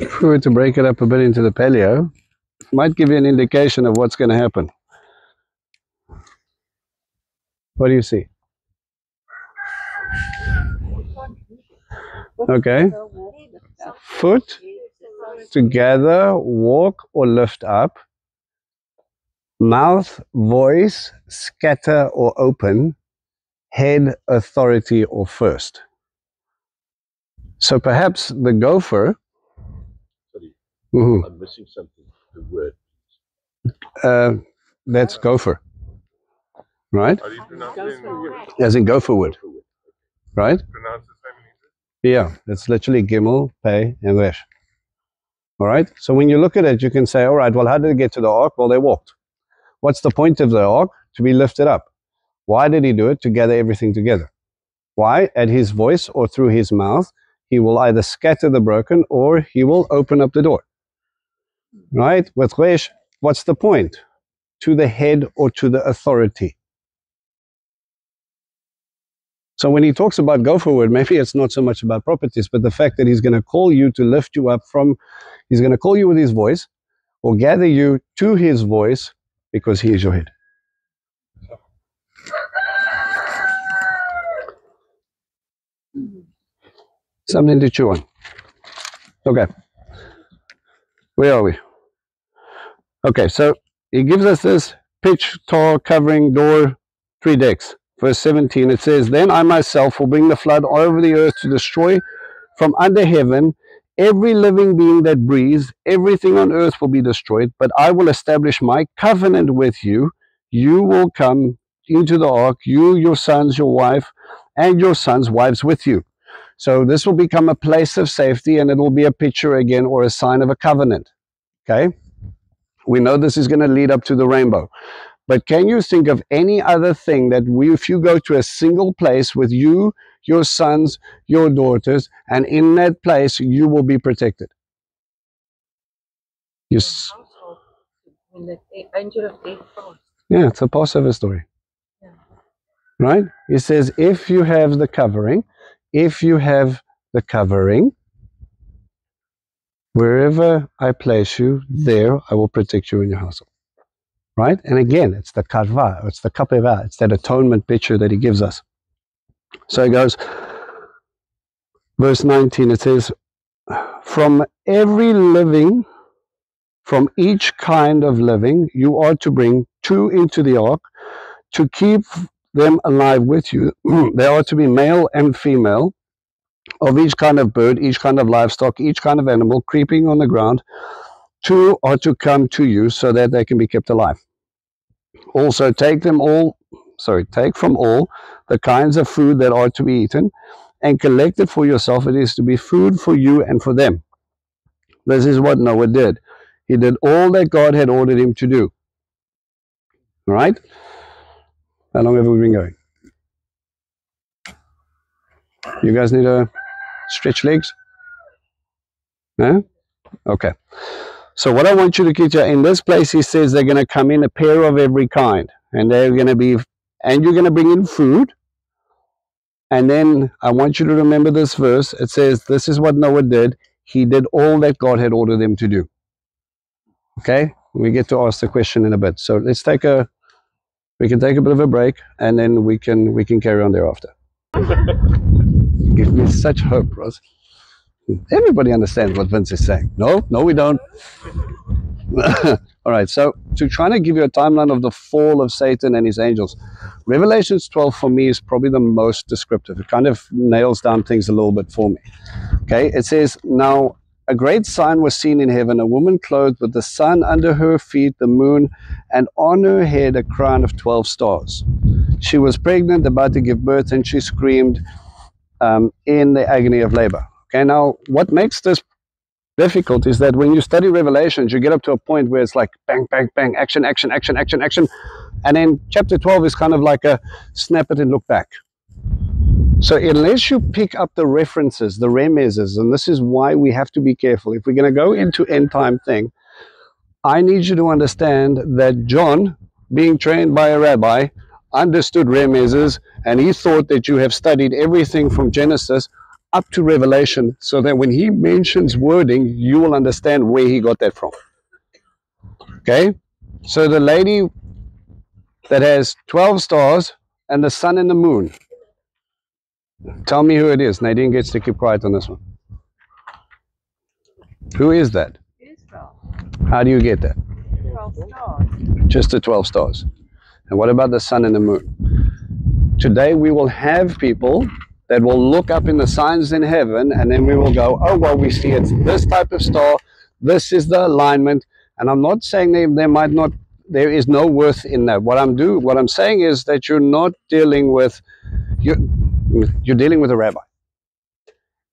If we were to break it up a bit into the paleo, it might give you an indication of what's going to happen. What do you see? Okay. Foot, to gather, walk or lift up. Mouth, voice, scatter or open. Head, authority or first. So perhaps the gopher. Sorry, Mm-hmm. I'm missing something. The word. That's gopher. Right? How do you pronounce it? As in gopher wood. Right? Pronounce the same in English? Yeah, it's literally Gimel, Pei, and Resh. All right? So when you look at it, you can say, all right, well, how did they get to the ark? Well, they walked. What's the point of the ark? To be lifted up. Why did he do it? To gather everything together. Why? At his voice or through his mouth, he will either scatter the broken or he will open up the door. Right? With Resh, what's the point? To the head or to the authority. So when he talks about gopher wood, maybe it's not so much about properties, but the fact that he's going to call you to lift you up from, he's going to call you with his voice or gather you to his voice because he is your head. Something to chew on. Okay. Where are we? Okay, so he gives us this pitch, tar, covering, door, 3 decks. Verse 17, it says, Then I myself will bring the flood over the earth to destroy from under heaven every living being that breathes. Everything on earth will be destroyed, but I will establish my covenant with you. You will come into the ark, you, your sons, your wife, and your sons' wives with you. So this will become a place of safety, and it will be a picture again or a sign of a covenant. Okay? We know this is going to lead up to the rainbow. But can you think of any other thing that if you go to a single place with you, your sons, your daughters, and in that place you will be protected? Yes. When the angel of death passed. Yeah, it's a Passover story. Yeah. Right? It says, if you have the covering, Wherever I place you, there I will protect you in your household. Right? And again, it's the karva, it's the kapeva, it's that atonement picture that he gives us. So he goes, verse 19, it says, from every living, from each kind of living, you are to bring 2 into the ark to keep them alive with you. They are to be male and female, of each kind of bird, each kind of livestock, each kind of animal creeping on the ground. 2 are to come to you so that they can be kept alive. Also take from all the kinds of food that are to be eaten, and collect it for yourself. It is to be food for you and for them. This is what Noah did. He did all that God had ordered him to do. All right? How long have we been going? You guys need to stretch legs? No? Okay. So what I want you to get here, in this place he says they're going to come in a pair of every kind. And they're going to be, and you're going to bring in food. And then I want you to remember this verse. It says, this is what Noah did. He did all that God had ordered him to do. Okay? We get to ask the question in a bit. So let's take we can take a bit of a break, and then we can carry on thereafter. Give me such hope, Ross. Everybody understands what Vince is saying. No, we don't. All right, so to try to give you a timeline of the fall of Satan and his angels, Revelations 12 for me is probably the most descriptive. It kind of nails down things a little bit for me. Okay, it says, now a great sign was seen in heaven, a woman clothed with the sun under her feet, the moon, and on her head a crown of 12 stars. She was pregnant, about to give birth, and she screamed in the agony of labor. Okay, now what makes this difficult is that when you study Revelations, you get up to a point where it's like bang, bang, bang, action, action, action, action, action. And then chapter 12 is kind of like a snap it and look back. So unless you pick up the references, the remezes, and this is why we have to be careful. If we're going to go into end time thing, I need you to understand that John, being trained by a rabbi, understood remezes, and he thought that you have studied everything from Genesis up to Revelation, so that when he mentions wording, you will understand where he got that from. Okay? So the lady that has 12 stars and the sun and the moon. Tell me who it is. Nadine gets to keep quiet on this one. Who is that? Israel. How do you get that? 12 stars. Just the 12 stars. And what about the sun and the moon? Today we will have people that will look up in the signs in heaven, and then we will go, oh, well, we see it's this type of star, this is the alignment, and I'm not saying there is no worth in that. What I'm saying is that you're not dealing with, you're dealing with a rabbi.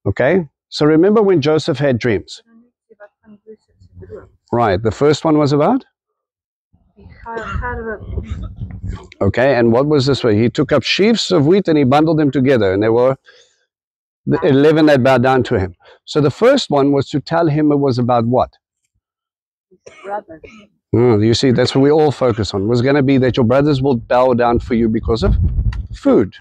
Okay? So remember when Joseph had dreams? Right, the first one was about? Okay, and what was this way? He took up sheaves of wheat and he bundled them together, and there were 11 that bowed down to him. So the first one was to tell him it was about what? His brothers. You see, that's what we all focus on. It was going to be that your brothers will bow down for you because of food.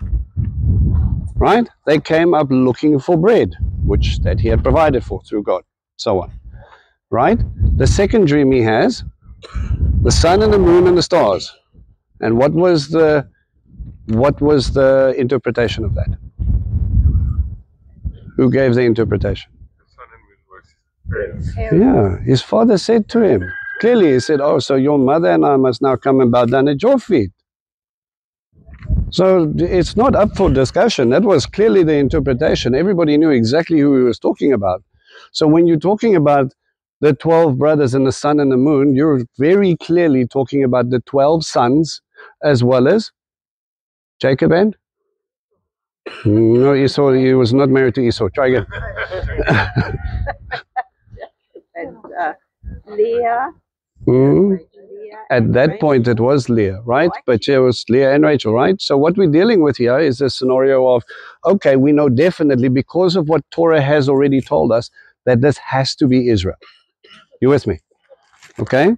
Right? They came up looking for bread, which that he had provided for through God, so on. Right? The second dream he has, the sun and the moon and the stars. And what was the interpretation of that? Who gave the interpretation? The sun and moon was friends. Yeah, his father said to him, clearly he said, oh, so your mother and I must now come and bow down at your feet. So it's not up for discussion. That was clearly the interpretation. Everybody knew exactly who he was talking about. So when you're talking about the 12 brothers and the sun and the moon, you're very clearly talking about the 12 sons as well as Jacob and? No, Esau, he was not married to Esau. Try again. And Leah. Mm. Leah At that point it was Leah, right? But it was Leah and Rachel, right? So what we're dealing with here is a scenario of, okay, we know definitely because of what Torah has already told us that this has to be Israel. You with me? Okay?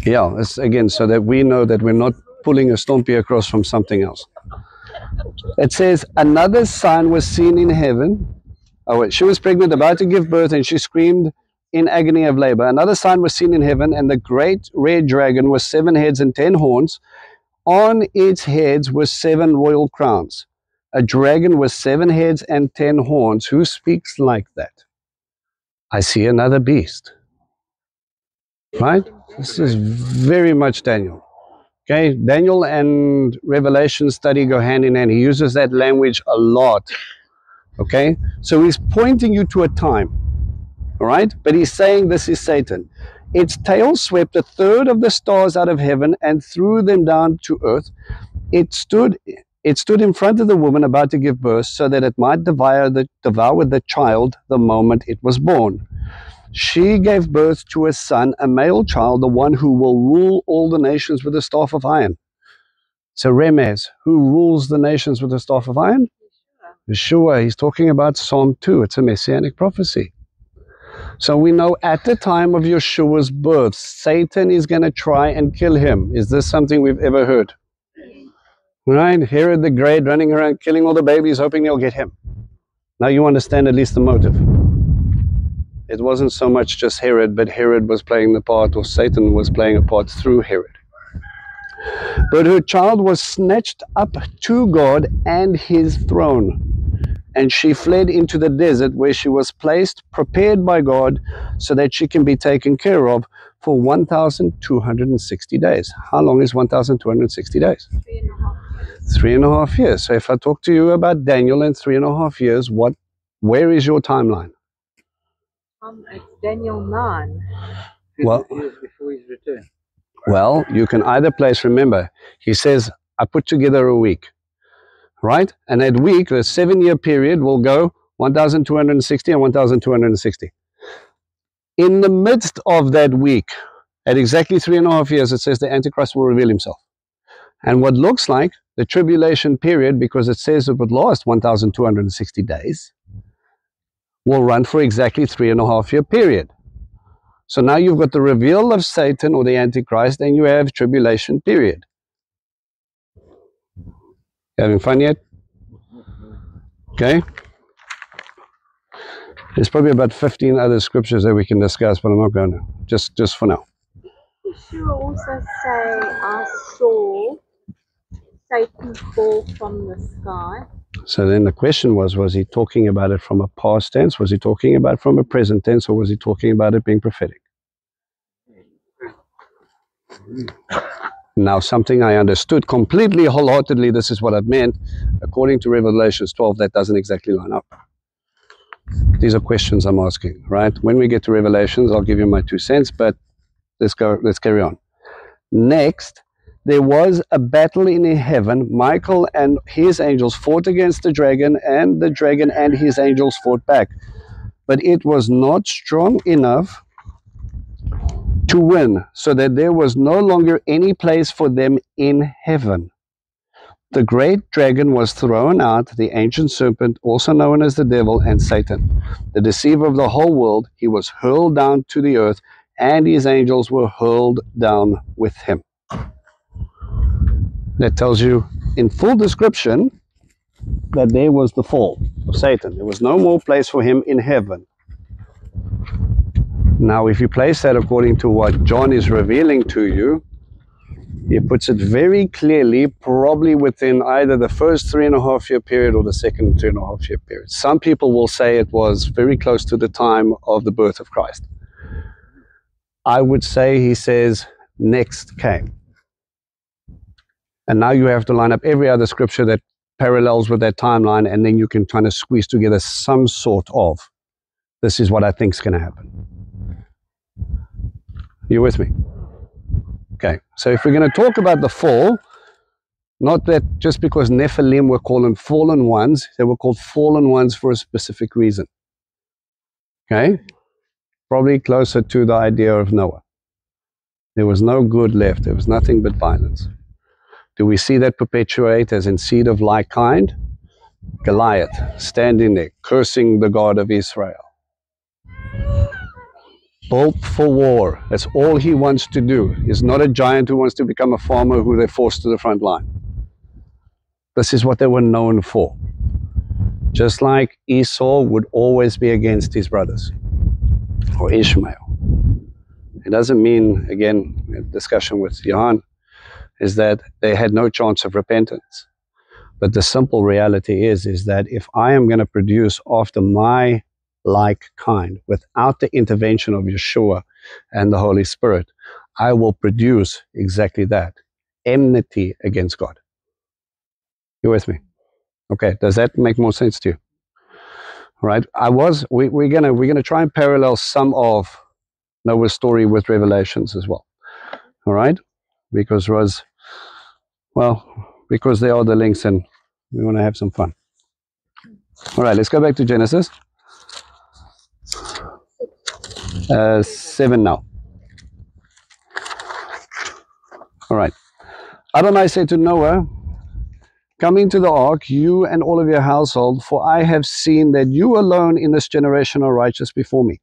Yeah, it's again, so that we know that we're not pulling a stompy across from something else. It says, another sign was seen in heaven, Oh, wait. She was pregnant, about to give birth, and she screamed in agony of labor. Another sign was seen in heaven, and the great red dragon with 7 heads and 10 horns. On its heads were 7 royal crowns. A dragon with 7 heads and 10 horns. Who speaks like that? I see another beast. Right? This is very much Daniel. Okay, Daniel and Revelation study go hand in hand. He uses that language a lot. Okay, so he's pointing you to a time. All right, but he's saying this is Satan. Its tail swept 1/3 of the stars out of heaven and threw them down to earth. It stood in front of the woman about to give birth so that it might devour the child the moment it was born. She gave birth to a son, a male child, the one who will rule all the nations with a staff of iron. So Remez, who rules the nations with a staff of iron? Yeshua. He's talking about Psalm 2. It's a messianic prophecy. So we know at the time of Yeshua's birth, Satan is going to try and kill him. Is this something we've ever heard? Right? Herod the Great running around killing all the babies, hoping they'll get him. Now you understand at least the motive. It wasn't so much just Herod, but Herod was playing the part, or Satan was playing a part through Herod. But her child was snatched up to God and his throne, and she fled into the desert where she was placed, prepared by God, so that she can be taken care of for 1,260 days. How long is 1,260 days? 3.5 years. So if I talk to you about Daniel in 3.5 years, where is your timeline? It's Daniel 9. Well, years before his return. Well, you can either place, remember, he says, I put together a week, right? And that week, the 7-year period will go 1,260 and 1,260. In the midst of that week, at exactly 3.5 years, it says the Antichrist will reveal himself. And what looks like the tribulation period, because it says it would last 1,260 days, will run for exactly 3.5-year period. So now you've got the reveal of Satan or the Antichrist, and you have tribulation period. Having fun yet? Okay. There's probably about 15 other scriptures that we can discuss, but I'm not going to. Just for now. Yeshua also say, I saw Satan fall from the sky. So then the question was he talking about it from a past tense? Was he talking about it from a present tense? Or was he talking about it being prophetic? Now, something I understood completely wholeheartedly, this is what I meant. According to Revelation 12, that doesn't exactly line up. These are questions I'm asking, right? When we get to Revelations, I'll give you my 2 cents, but let's carry on. Next, there was a battle in heaven. Michael and his angels fought against the dragon and his angels fought back. But it was not strong enough to win, so that there was no longer any place for them in heaven. The great dragon was thrown out, the ancient serpent, also known as the devil and Satan, the deceiver of the whole world. He was hurled down to the earth, and his angels were hurled down with him. That tells you in full description that there was the fall of Satan. There was no more place for him in heaven. Now, if you place that according to what John is revealing to you, he puts it very clearly, probably within either the first 3.5-year period or the second 2.5-year period. Some people will say it was very close to the time of the birth of Christ. I would say he says next came. And now you have to line up every other scripture that parallels with that timeline, and then you can kind of squeeze together some sort of, this is what I think is going to happen. You with me? Okay, so if we're going to talk about the fall, not that just because Nephilim were called fallen ones, they were called fallen ones for a specific reason. Okay? Probably closer to the idea of Noah. There was no good left. There was nothing but violence. Do we see that perpetuate as in seed of like kind? Goliath standing there, cursing the God of Israel. Built for war. That's all he wants to do. He's not a giant who wants to become a farmer who they force to the front line. This is what they were known for. Just like Esau would always be against his brothers, or Ishmael. It doesn't mean, again, discussion with Johan, is that they had no chance of repentance. But the simple reality is that if I am going to produce after my like kind, without the intervention of Yeshua and the Holy Spirit, I will produce exactly that, enmity against God. You with me? Okay, does that make more sense to you? Right? We're gonna try and parallel some of Noah's story with Revelations as well. All right? Because they are the links and we want to have some fun. All right, let's go back to Genesis 7 now. All right. Adonai said to Noah, "Come into the ark, you and all of your household, for I have seen that you alone in this generation are righteous before me.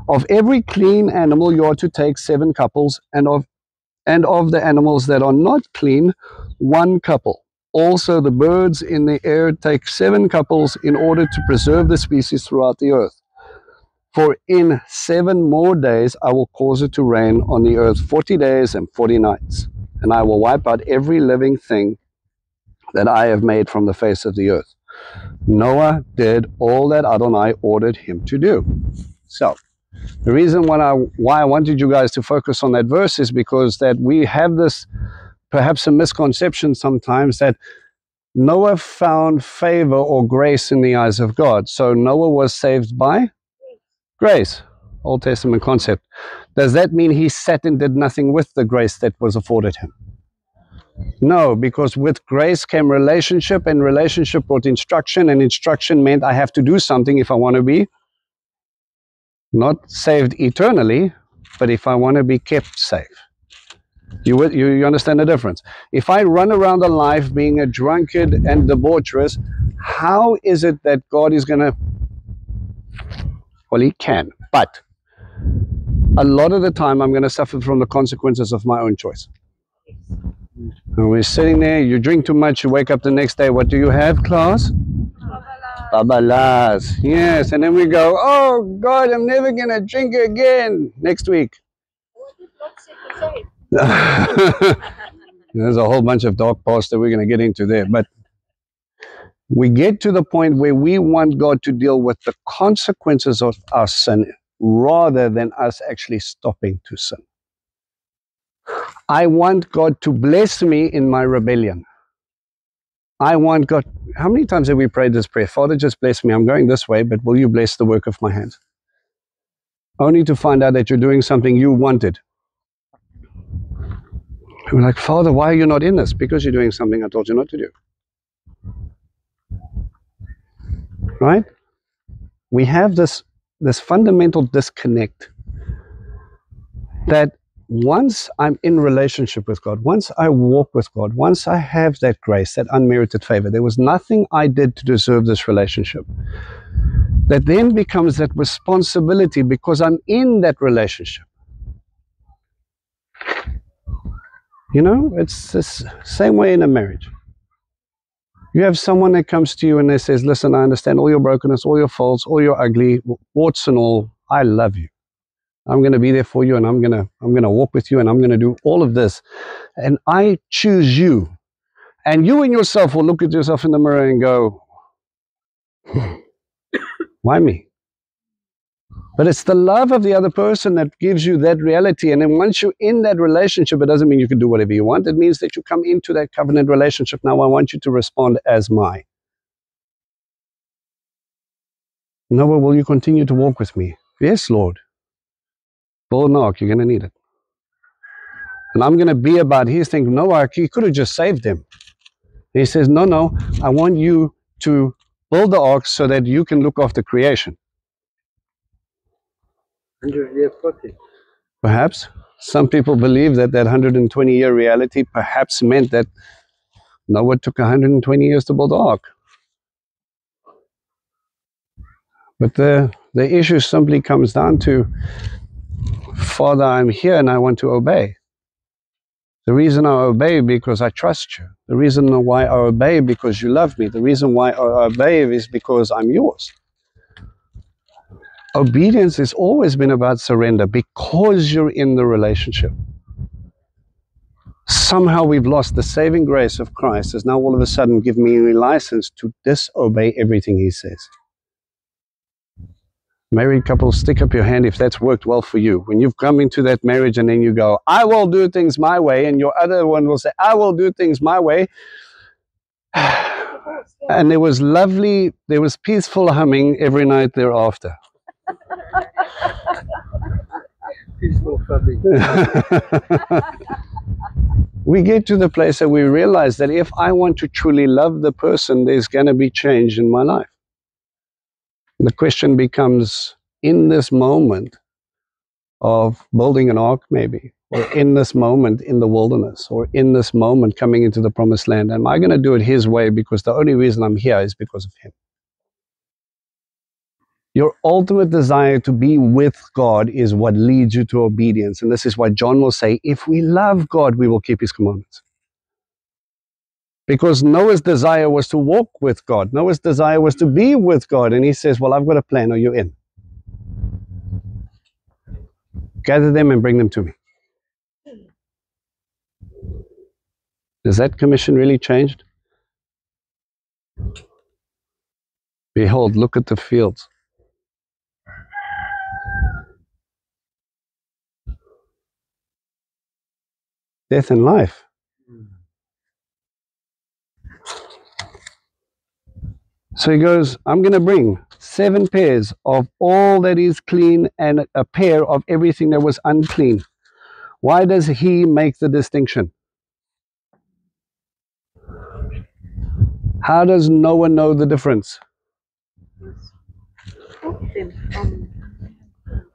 Of every clean animal you are to take 7 couples, and of the animals that are not clean, 1 couple. Also the birds in the air take 7 couples in order to preserve the species throughout the earth. For in 7 more days I will cause it to rain on the earth 40 days and 40 nights, and I will wipe out every living thing that I have made from the face of the earth." Noah did all that Adonai ordered him to do. So, the reason why I wanted you guys to focus on that verse is because that we have this, perhaps a misconception sometimes, that Noah found favor or grace in the eyes of God. So Noah was saved by grace. Old Testament concept. Does that mean he sat and did nothing with the grace that was afforded him? No, because with grace came relationship, and relationship brought instruction, and instruction meant I have to do something if I want to be not saved eternally, but if I want to be kept safe. You understand the difference? If I run around the life being a drunkard and debaucherous, how is it that God is going to... Well, he can, but a lot of the time I'm going to suffer from the consequences of my own choice. And we're sitting there, you drink too much, you wake up the next day, what do you have, class? Babalas. Yes, and then we go, oh God, I'm never going to drink again next week. There's a whole bunch of dark past that we're going to get into there, but we get to the point where we want God to deal with the consequences of our sin rather than us actually stopping to sin. I want God to bless me in my rebellion. I want God... How many times have we prayed this prayer? Father, just bless me. I'm going this way, but will you bless the work of my hands? Only to find out that you're doing something you wanted. We're like, Father, why are you not in this? Because you're doing something I told you not to do. Right? We have this fundamental disconnect that once I'm in relationship with God, once I walk with God, once I have that grace, that unmerited favor, there was nothing I did to deserve this relationship. That then becomes that responsibility because I'm in that relationship. You know, it's the same way in a marriage. You have someone that comes to you and they says, listen, I understand all your brokenness, all your faults, all your ugly, warts and all. I love you. I'm going to be there for you, and I'm going to walk with you, and I'm going to do all of this. And I choose you. And you and yourself will look at yourself in the mirror and go, why me? But it's the love of the other person that gives you that reality. And then once you're in that relationship, it doesn't mean you can do whatever you want. It means that you come into that covenant relationship. Now I want you to respond as my. Noah, will you continue to walk with me? Yes, Lord. Build an ark, you're going to need it. And I'm going to be about, he's thinking, Noah, he could have just saved them. He says, no, I want you to build the ark so that you can look after creation. 100-year project. Perhaps. Some people believe that 120-year reality perhaps meant that Noah took 120 years to build the ark. But the issue simply comes down to, Father, I'm here and I want to obey. The reason I obey because I trust you. The reason why I obey because you love me. The reason why I obey is because I'm yours. Obedience has always been about surrender because you're in the relationship. Somehow we've lost the saving grace of Christ has now all of a sudden given me a license to disobey everything he says. Married couples, stick up your hand if that's worked well for you. When you've come into that marriage and then you go, I will do things my way, and your other one will say, I will do things my way. And there was lovely, there was peaceful humming every night thereafter. Peaceful humming. We get to the place that we realize that if I want to truly love the person, there's going to be change in my life. The question becomes, in this moment of building an ark maybe, or in this moment in the wilderness, or in this moment coming into the promised land, am I going to do it his way because the only reason I'm here is because of him? Your ultimate desire to be with God is what leads you to obedience. And this is why John will say, if we love God, we will keep his commandments. Because Noah's desire was to walk with God. Noah's desire was to be with God. And he says, well, I've got a plan. Are you in? Gather them and bring them to me. Has that commission really changed? Behold, look at the fields. Death and life. So he goes, I'm going to bring 7 pairs of all that is clean and a pair of everything that was unclean. Why does he make the distinction? How does Noah know the difference?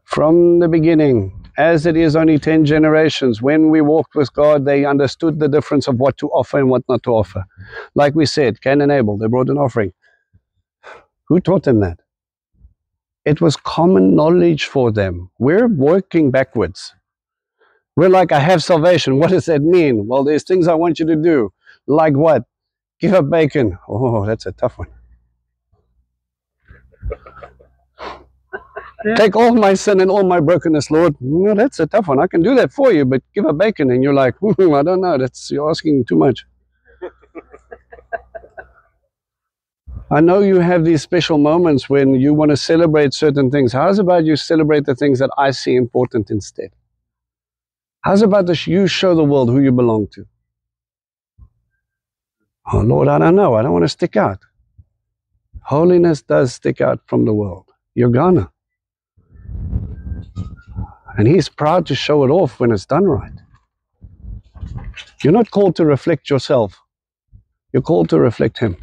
From the beginning, as it is only 10 generations, when we walked with God, they understood the difference of what to offer and what not to offer. Like we said, Cain and Abel, they brought an offering. Who taught them that? It was common knowledge for them. We're working backwards. We're like, I have salvation. What does that mean? Well, there's things I want you to do. Like what? Give up bacon. Oh, that's a tough one. Take all my sin and all my brokenness, Lord. No, that's a tough one. I can do that for you, but give up bacon. And you're like, I don't know. You're asking too much. I know you have these special moments when you want to celebrate certain things. How's about you celebrate the things that I see important instead? How's about this? You show the world who you belong to. Oh, Lord, I don't know. I don't want to stick out. Holiness does stick out from the world. You're gonna. And he's proud to show it off when it's done right. You're not called to reflect yourself. You're called to reflect him.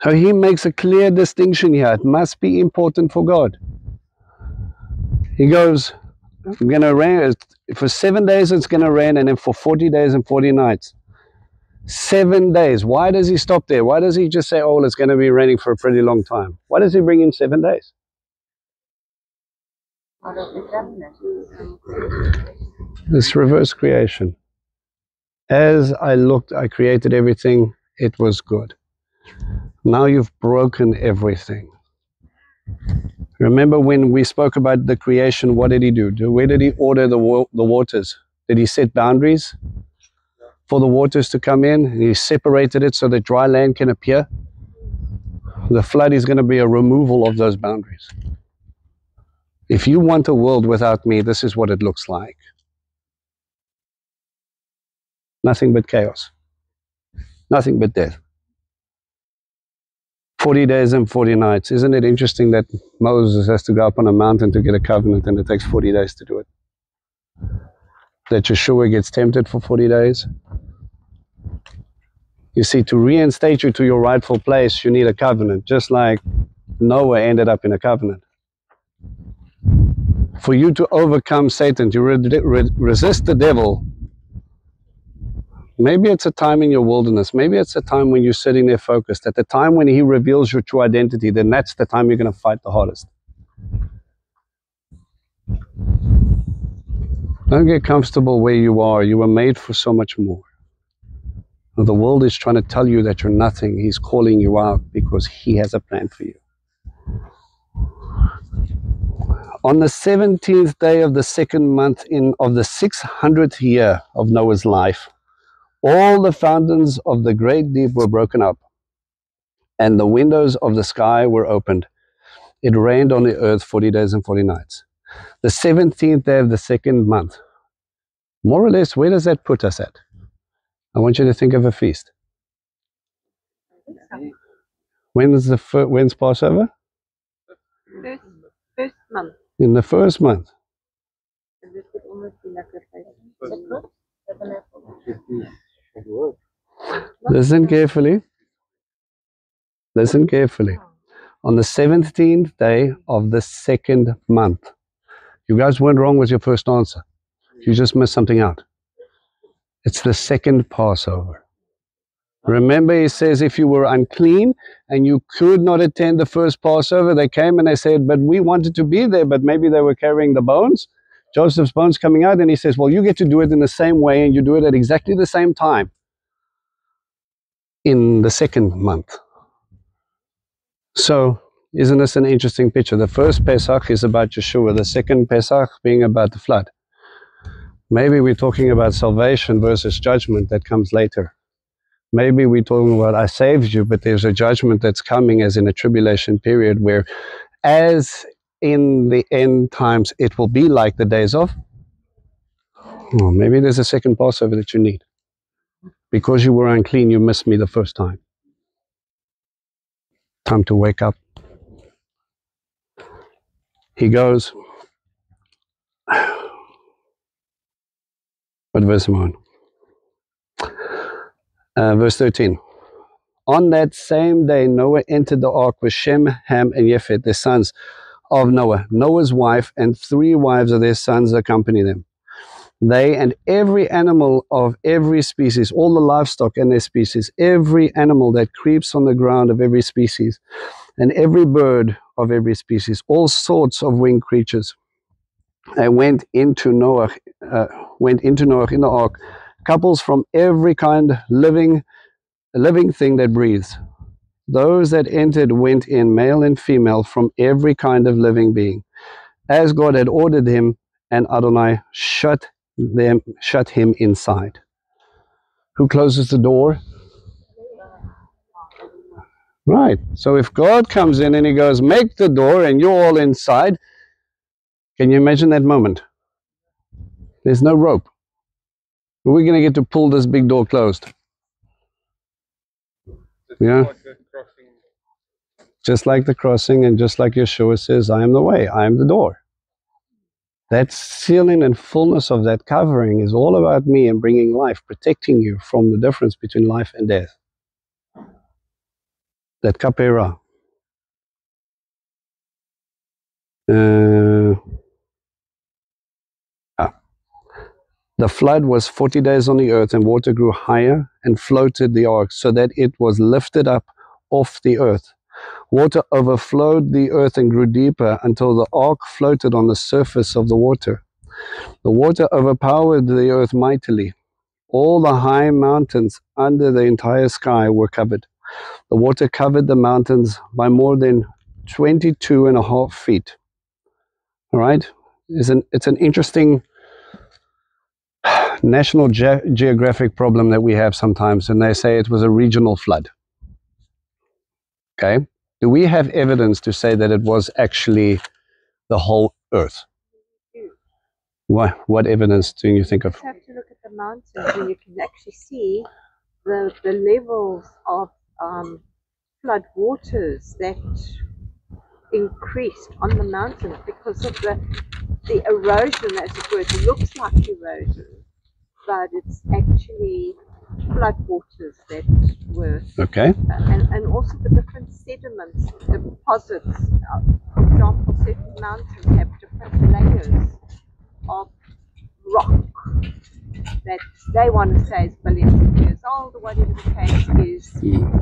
So he makes a clear distinction here. It must be important for God. He goes, I'm going to rain. For 7 days it's going to rain, and then for 40 days and 40 nights. 7 days. Why does he stop there? Why does he just say, oh, it's going to be raining for a pretty long time? Why does he bring in 7 days? This reverse creation. As I looked, I created everything. It was good. Now you've broken everything. Remember when we spoke about the creation, what did he do? Where did he order the waters? Did he set boundaries for the waters to come in? He separated it so that dry land can appear. The flood is going to be a removal of those boundaries. If you want a world without me, this is what it looks like. Nothing but chaos. Nothing but death. 40 days and 40 nights. Isn't it interesting that Moses has to go up on a mountain to get a covenant, and it takes 40 days to do it? That Yeshua gets tempted for 40 days. You see, to reinstate you to your rightful place, you need a covenant, just like Noah ended up in a covenant. For you to overcome Satan, to resist the devil, maybe it's a time in your wilderness. Maybe it's a time when you're sitting there focused. At the time when he reveals your true identity, then that's the time you're going to fight the hardest. Don't get comfortable where you are. You were made for so much more. The world is trying to tell you that you're nothing. He's calling you out because he has a plan for you. On the 17th day of the second month of the 600th year of Noah's life, all the fountains of the great deep were broken up, and the windows of the sky were opened. It rained on the earth 40 days and 40 nights. The 17th day of the second month. More or less, where does that put us at? I want you to think of a feast. When's Passover? First month. In the first month. And this would almost be like a Listen carefully. Listen carefully. On the 17th day of the second month. You guys weren't wrong with your first answer. You just missed something out. It's the second Passover. Remember, he says if you were unclean and you could not attend the first Passover, they came and they said, but we wanted to be there, but maybe they were carrying the bones, Joseph's bones coming out, and he says, well, you get to do it in the same way, and you do it at exactly the same time in the second month. So, isn't this an interesting picture? The first Pesach is about Yeshua, the second Pesach being about the flood. Maybe we're talking about salvation versus judgment that comes later. Maybe we're talking about I saved you, but there's a judgment that's coming as in a tribulation period where, as in the end times, it will be like the days of. Oh, maybe there's a second Passover that you need. Because you were unclean, you missed me the first time. Time to wake up. He goes, what verse am I on? Verse 13. On that same day, Noah entered the ark with Shem, Ham, and Japheth, the sons of Noah. Noah's wife and 3 wives of their sons accompanied them. They and every animal of every species, all the livestock and their species, every animal that creeps on the ground of every species, and every bird of every species, all sorts of winged creatures, went into Noah in the ark, couples from every kind living thing that breathes. Those that entered went in, male and female, from every kind of living being, as God had ordered him, and Adonai shut him inside. Who closes the door? Right. So if God comes in and he goes, make the door, and you're all inside, can you imagine that moment? There's no rope. Are we going to get to pull this big door closed? Yeah. Just like the crossing, and just like Yeshua says, I am the way, I am the door. That sealing and fullness of that covering is all about me and bringing life, protecting you from the difference between life and death. That kapera. The flood was 40 days on the earth, and water grew higher and floated the ark, so that it was lifted up off the earth. Water overflowed the earth and grew deeper until the ark floated on the surface of the water. The water overpowered the earth mightily. All the high mountains under the entire sky were covered. The water covered the mountains by more than 22.5 feet. All right? It's an interesting National Geographic problem that we have sometimes, and they say it was a regional flood. Okay? Do we have evidence to say that it was actually the whole earth? What evidence do you think of? You have to look at the mountains, and you can actually see the levels of flood waters that increased on the mountains because of the erosion, as it were. It looks like erosion, but it's actually flood waters that were. Okay. And also the different sediments, deposits. For example, certain mountains have different layers of rock that they want to say is billions of years old, or whatever the case is,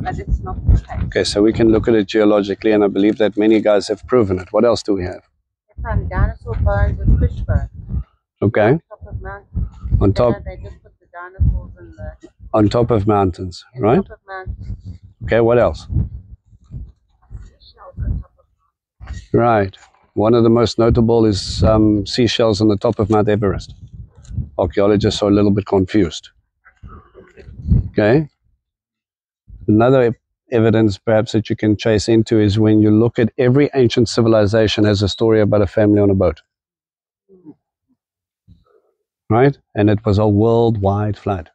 but it's not the case. Okay, so we can look at it geologically, and I believe that many guys have proven it. What else do we have? They found dinosaur bones and fish bones. Okay. On top of mountains. On top. They just put the dinosaurs in the. On top of mountains, right? On top of mountains. Okay. What else? Seashells on top of Right. One of the most notable is seashells on the top of Mount Everest. Archaeologists are a little bit confused. Okay. Another evidence perhaps that you can chase into is when you look at every ancient civilization has a story about a family on a boat. Right? And it was a worldwide flood.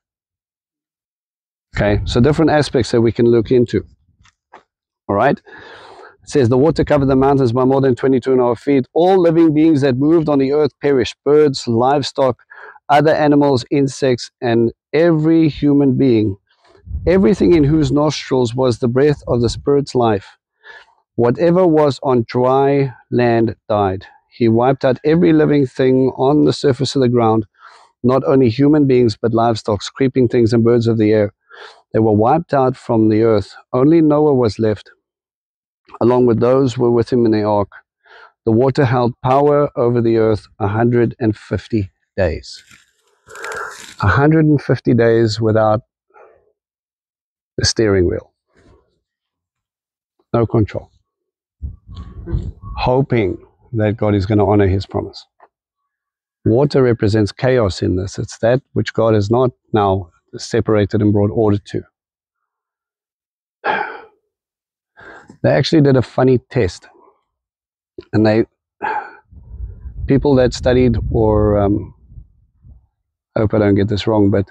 Okay, so different aspects that we can look into. All right? It says, the water covered the mountains by more than 22.5 feet. All living beings that moved on the earth perished. Birds, livestock, other animals, insects, and every human being. Everything in whose nostrils was the breath of the Spirit's life. Whatever was on dry land died. He wiped out every living thing on the surface of the ground, not only human beings, but livestock, creeping things, and birds of the air. They were wiped out from the earth. Only Noah was left, along with those who were with him in the ark. The water held power over the earth 150 days. 150 days without the steering wheel. No control. Hoping that God is going to honor his promise. Water represents chaos in this. It's that which God has not now separated and brought order to. They actually did a funny test. And people that studied, or I hope I don't get this wrong, but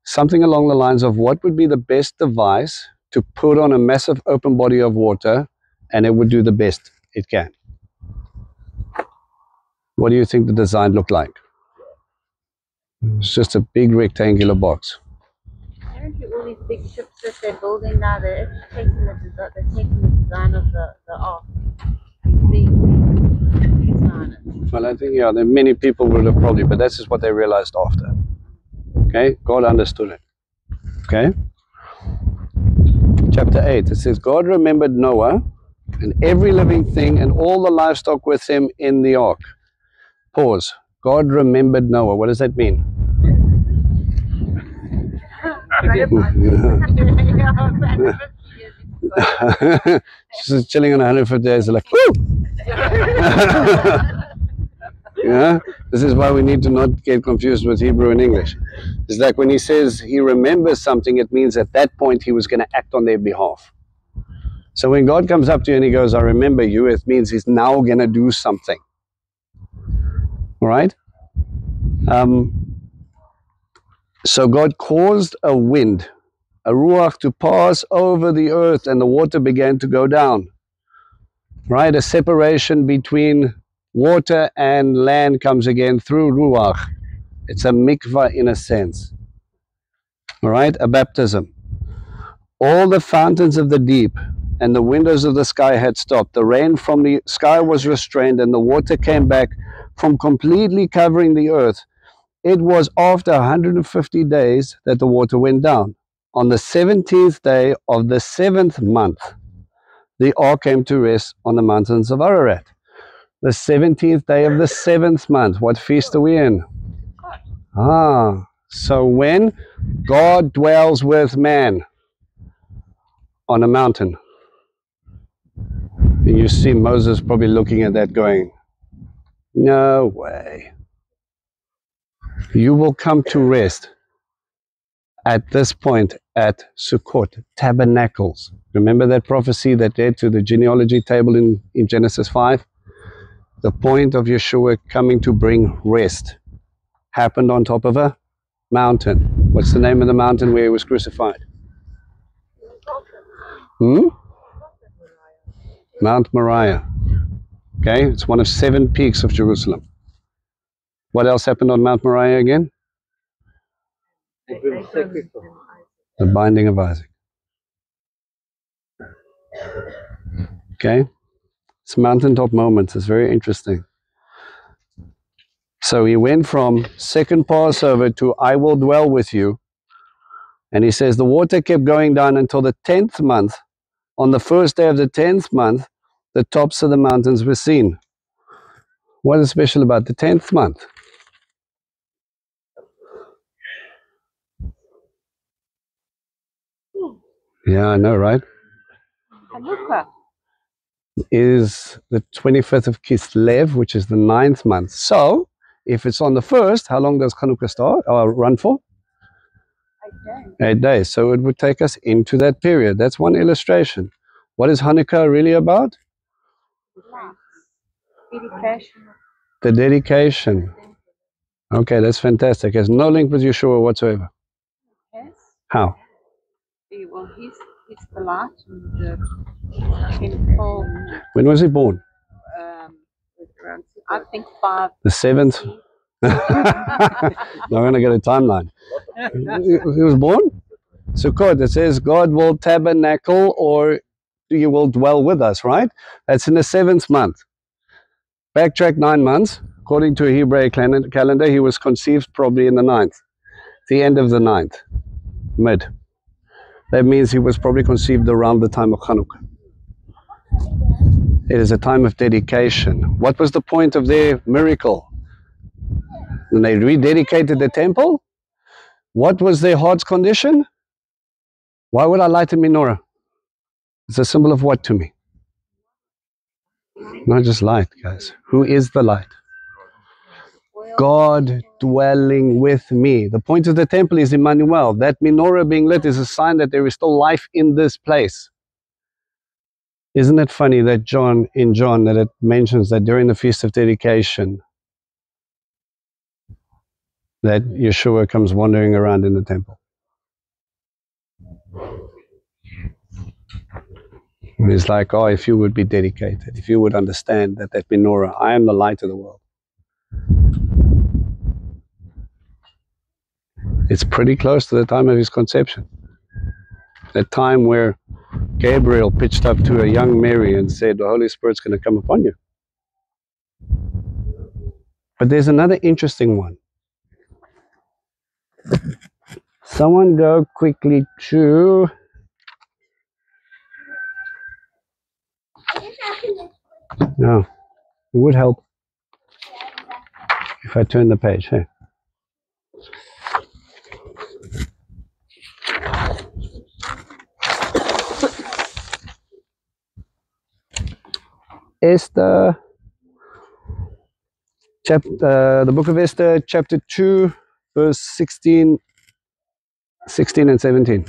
something along the lines of what would be the best device to put on a massive open body of water and it would do the best it can. What do you think the design looked like? It's just a big rectangular box. Apparently all these big ships that they're building now, they're taking the design of the ark. These big designers. Well, I think, yeah, there many people would have probably, but that's just what they realized after. Okay, God understood it. Okay. Chapter 8, it says, God remembered Noah and every living thing and all the livestock with him in the ark. Pause. God remembered Noah. What does that mean? She's chilling on 150 days, like, woo! Yeah, this is why we need to not get confused with Hebrew and English. It's like when he says he remembers something, it means at that point he was going to act on their behalf. So when God comes up to you and he goes, I remember you, it means he's now going to do something. All right? So God caused a wind, a ruach, to pass over the earth, and the water began to go down. Right? A separation between water and land comes again through ruach. It's a mikvah in a sense. All right? A baptism. All the fountains of the deep and the windows of the sky had stopped. The rain from the sky was restrained, and the water came back from completely covering the earth. It was after 150 days that the water went down. On the 17th day of the 7th month, the ark came to rest on the mountains of Ararat. The 17th day of the 7th month. What feast are we in? So when God dwells with man on a mountain, and you see Moses probably looking at that going, no way. You will come to rest at this point at Sukkot, tabernacles. Remember that prophecy that led to the genealogy table in Genesis 5? The point of Yeshua coming to bring rest happened on top of a mountain. What's the name of the mountain where he was crucified? Mount Moriah. Okay, it's one of 7 peaks of Jerusalem. What else happened on Mount Moriah again? The binding of Isaac. Okay, it's mountaintop moments. It's very interesting. So he went from second Passover to I will dwell with you. And he says the water kept going down until the 10th month. On the first day of the 10th month, the tops of the mountains were seen. What is special about the 10th month? Yeah, I know, right? Hanukkah. Is the 25th of Kislev, which is the 9th month. So, if it's on the 1st, how long does Hanukkah start or run for? 8 days. 8 days. So it would take us into that period. That's one illustration. What is Hanukkah really about? Dedication. The dedication. Okay, that's fantastic. It has no link with Yeshua whatsoever. Yes. How? Well, he's the light and the temple. When was he born? Around, I think 5. The 7th? Now we're going to get a timeline. He was born? Sukkot, it says God will tabernacle or you will dwell with us, right? That's in the 7th month. Backtrack 9 months. According to a Hebrew calendar, he was conceived probably in the 9th. The end of the 9th. Mid. That means he was probably conceived around the time of Hanukkah. It is a time of dedication. What was the point of their miracle? When they rededicated the temple, what was their heart's condition? Why would I light a menorah? It's a symbol of what to me? Not just light, guys. Who is the light? God dwelling with me. The point of the temple is Emmanuel. That menorah being lit is a sign that there is still life in this place. Isn't it funny that in John that it mentions that during the Feast of Dedication that Yeshua comes wandering around in the temple. And he's like, oh, if you would be dedicated, if you would understand that menorah, I am the light of the world. It's pretty close to the time of his conception. The time where Gabriel pitched up to a young Mary and said, the Holy Spirit's going to come upon you. But there's another interesting one. Someone go quickly to... No, it would help if I turn the page. Hey. Esther, the book of Esther, chapter 2, verse 16 and 17.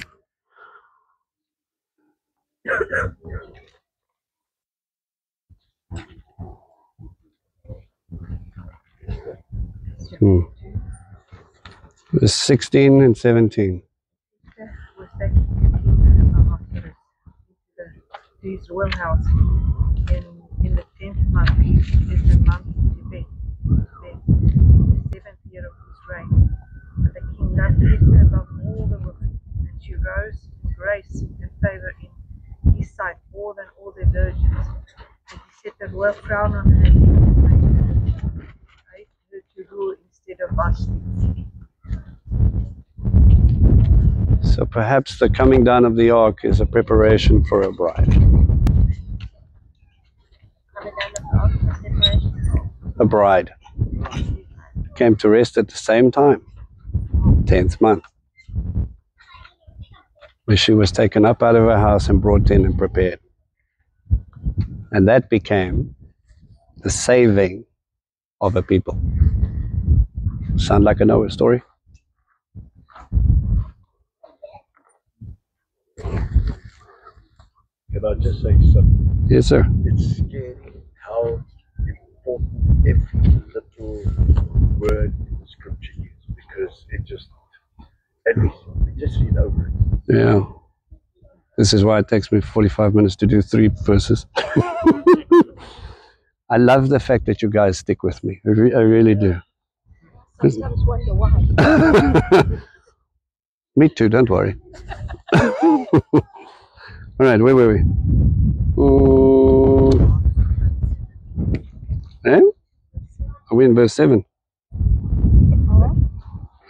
Verse 16 and 17. Was taken after to his royal house in the 10th month, is the month of Tibet, the 7th year of his reign. And the king loved Esther above all the women, and she rose in grace and favor in his sight more than all the virgins. And he set the royal crown on her head and made her to rule instead of Vashti. So perhaps the coming down of the ark is a preparation for a bride. A bride came to rest at the same time, 10th month, where she was taken up out of her house and brought in and prepared. And that became the saving of a people. Sound like a Noah story? Can I just say something? Yes, sir. It's scary how important every little word in the scripture is, because it just, and we just read over it. Yeah. This is why it takes me 45 minutes to do 3 verses. I love the fact that you guys stick with me. I really do. Sometimes wonder why. Me too, don't worry. All right, where were we? Are we in verse 7?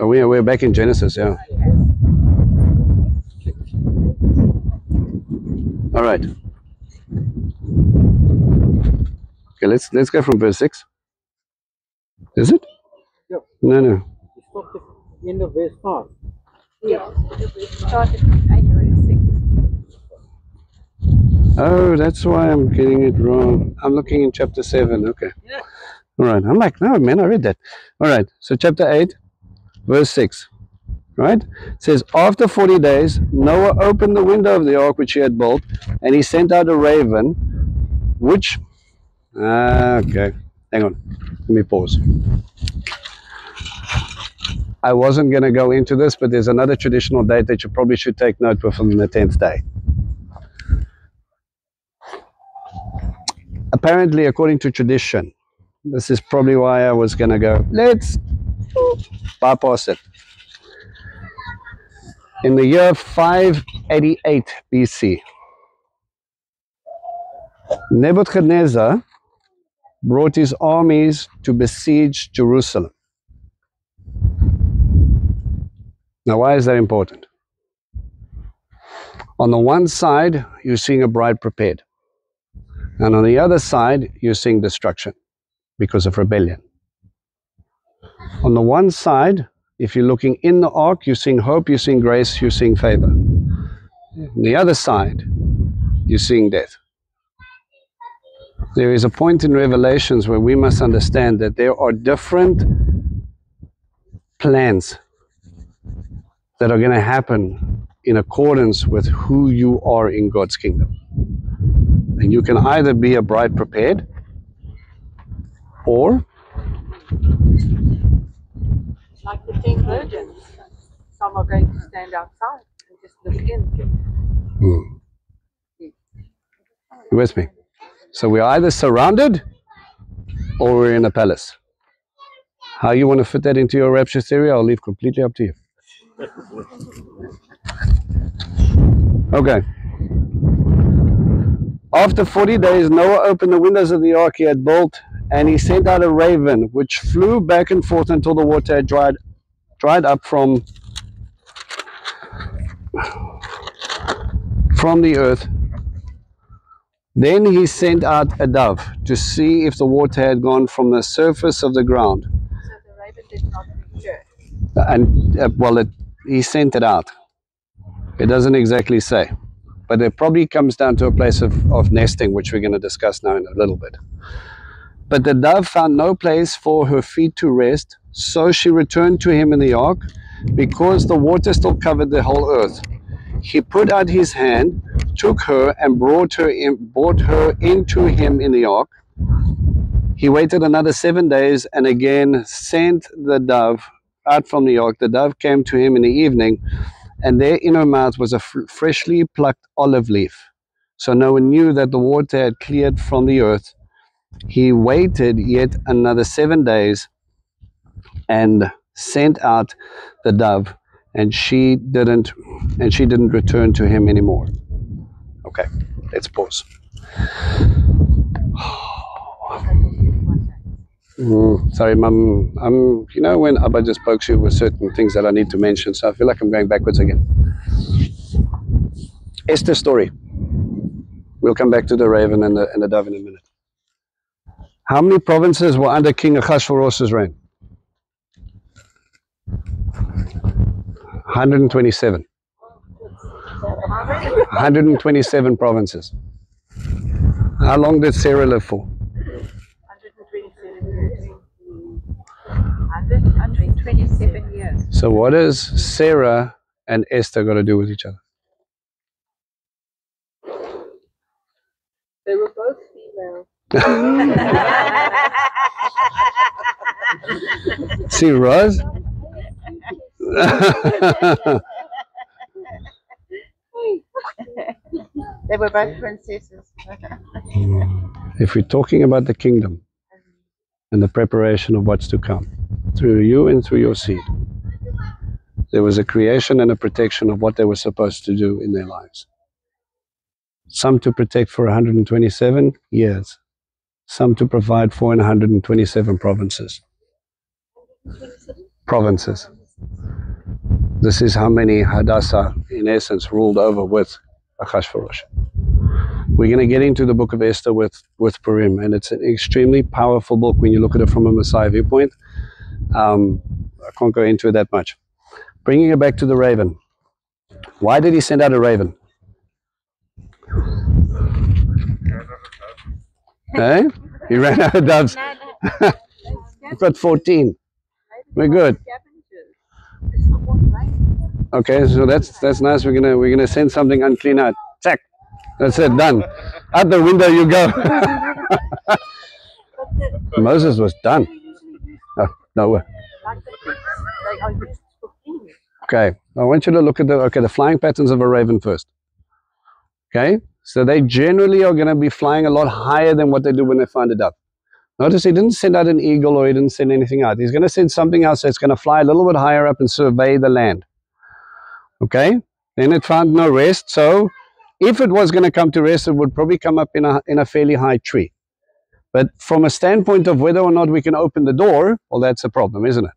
We're back in Genesis, yeah. All right. Okay, let's go from verse 6. Is it? Yep. No. You stopped at the end of verse 5. Yeah, we started with 8 verse 6. Oh, that's why I'm getting it wrong. I'm looking in chapter 7. Okay. All right. I'm like, no, man, I read that. All right. So chapter 8, verse 6. Right? It says, after 40 days, Noah opened the window of the ark which he had built, and he sent out a raven, which... okay. Hang on. Let me pause. I wasn't going to go into this, but there's another traditional date that you probably should take note of on the 10th day. Apparently, according to tradition, this is probably why I was going to go, let's bypass it. In the year 588 BC, Nebuchadnezzar brought his armies to besiege Jerusalem. Now, why is that important? On the one side, you're seeing a bride prepared. And on the other side, you're seeing destruction because of rebellion. On the one side, if you're looking in the ark, you're seeing hope, you're seeing grace, you're seeing favor. On the other side, you're seeing death. There is a point in Revelations where we must understand that there are different plans that are going to happen in accordance with who you are in God's kingdom. And you can either be a bride prepared, or Like the 10 virgins. Some are going to stand outside and just look in. You with me? So we're either surrounded or we're in a palace. How you want to fit that into your rapture theory, I'll leave completely up to you. Okay. After 40 days, Noah opened the windows of the ark he had built, and he sent out a raven, which flew back and forth until the water had dried up from the earth. Then he sent out a dove to see if the water had gone from the surface of the ground. So the raven did not return. And he sent it out. It doesn't exactly say, but it probably comes down to a place of nesting, which we're going to discuss now in a little bit. But the dove found no place for her feet to rest, so she returned to him in the ark, because the water still covered the whole earth. He put out his hand, took her, and brought her into him in the ark. He waited another 7 days and again sent the dove out from the ark. The dove came to him in the evening, and there in her mouth was a freshly plucked olive leaf. So Noah knew that the water had cleared from the earth. He waited yet another 7 days and sent out the dove, and she didn't return to him anymore. Okay, let's pause. Sorry, Mum. You know when Abba just pokes you with certain things that I need to mention, so I feel like I'm going backwards again. Esther's story. We'll come back to the raven and the dove in a minute. How many provinces were under King Ahasuerus' reign? 127. 127 provinces. How long did Sarah live for? 127 years. So what does Sarah and Esther got to do with each other? They were both female. See, Roz? They were both princesses. If we're talking about the kingdom and the preparation of what's to come, through you and through your seed, there was a creation and a protection of what they were supposed to do in their lives. Some to protect for 127 years, some to provide for in 127 provinces. Provinces. This is how many Hadassah, in essence, ruled over with Ahasuerus. We're going to get into the book of Esther with Purim, and it's an extremely powerful book when you look at it from a Messiah viewpoint. I can't go into it that much. Bringing it back to the raven. Why did he send out a raven? Hey? You ran out of doves. We've got 14. We're good. Okay, so that's nice. We're gonna send something unclean out. Check. That's it. Done. Out the window you go. Moses was done. Oh, no. Okay. I want you to look at the flying patterns of a raven first. Okay. So they generally are going to be flying a lot higher than what they do when they find a dove. Notice he didn't send out an eagle or he didn't send anything out. He's going to send something else that's going to fly a little bit higher up and survey the land. Okay? Then it found no rest. So if it was going to come to rest, it would probably come up in a fairly high tree. But from a standpoint of whether or not we can open the door, well, that's a problem, isn't it?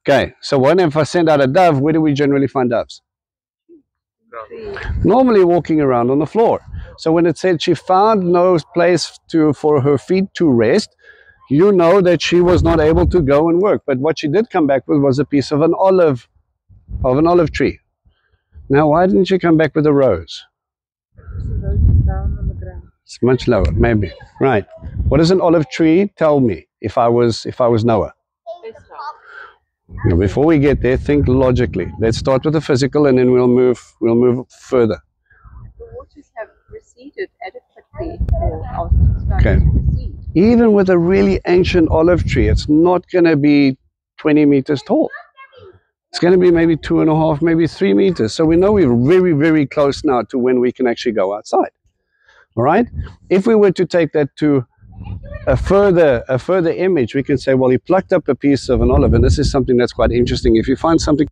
Okay, so if I send out a dove, where do we generally find doves? Normally walking around on the floor. So when it said she found no place for her feet to rest, you know that she was not able to go and work. But what she did come back with was a piece of an olive tree. Now, why didn't she come back with a rose? It's much lower, maybe. Right. What does an olive tree tell me if I was Noah? Now, before we get there, think logically. Let's start with the physical, and then we'll move further. The waters have receded adequately or started to recede. Even with a really ancient olive tree, it's not going to be 20 meters tall. It's going to be maybe 2.5, maybe 3 meters. So we know we're very, very close now to when we can actually go outside. All right. If we were to take that to a further image, we can say, well, he plucked up a piece of an olive, and this is something that's quite interesting. If you find something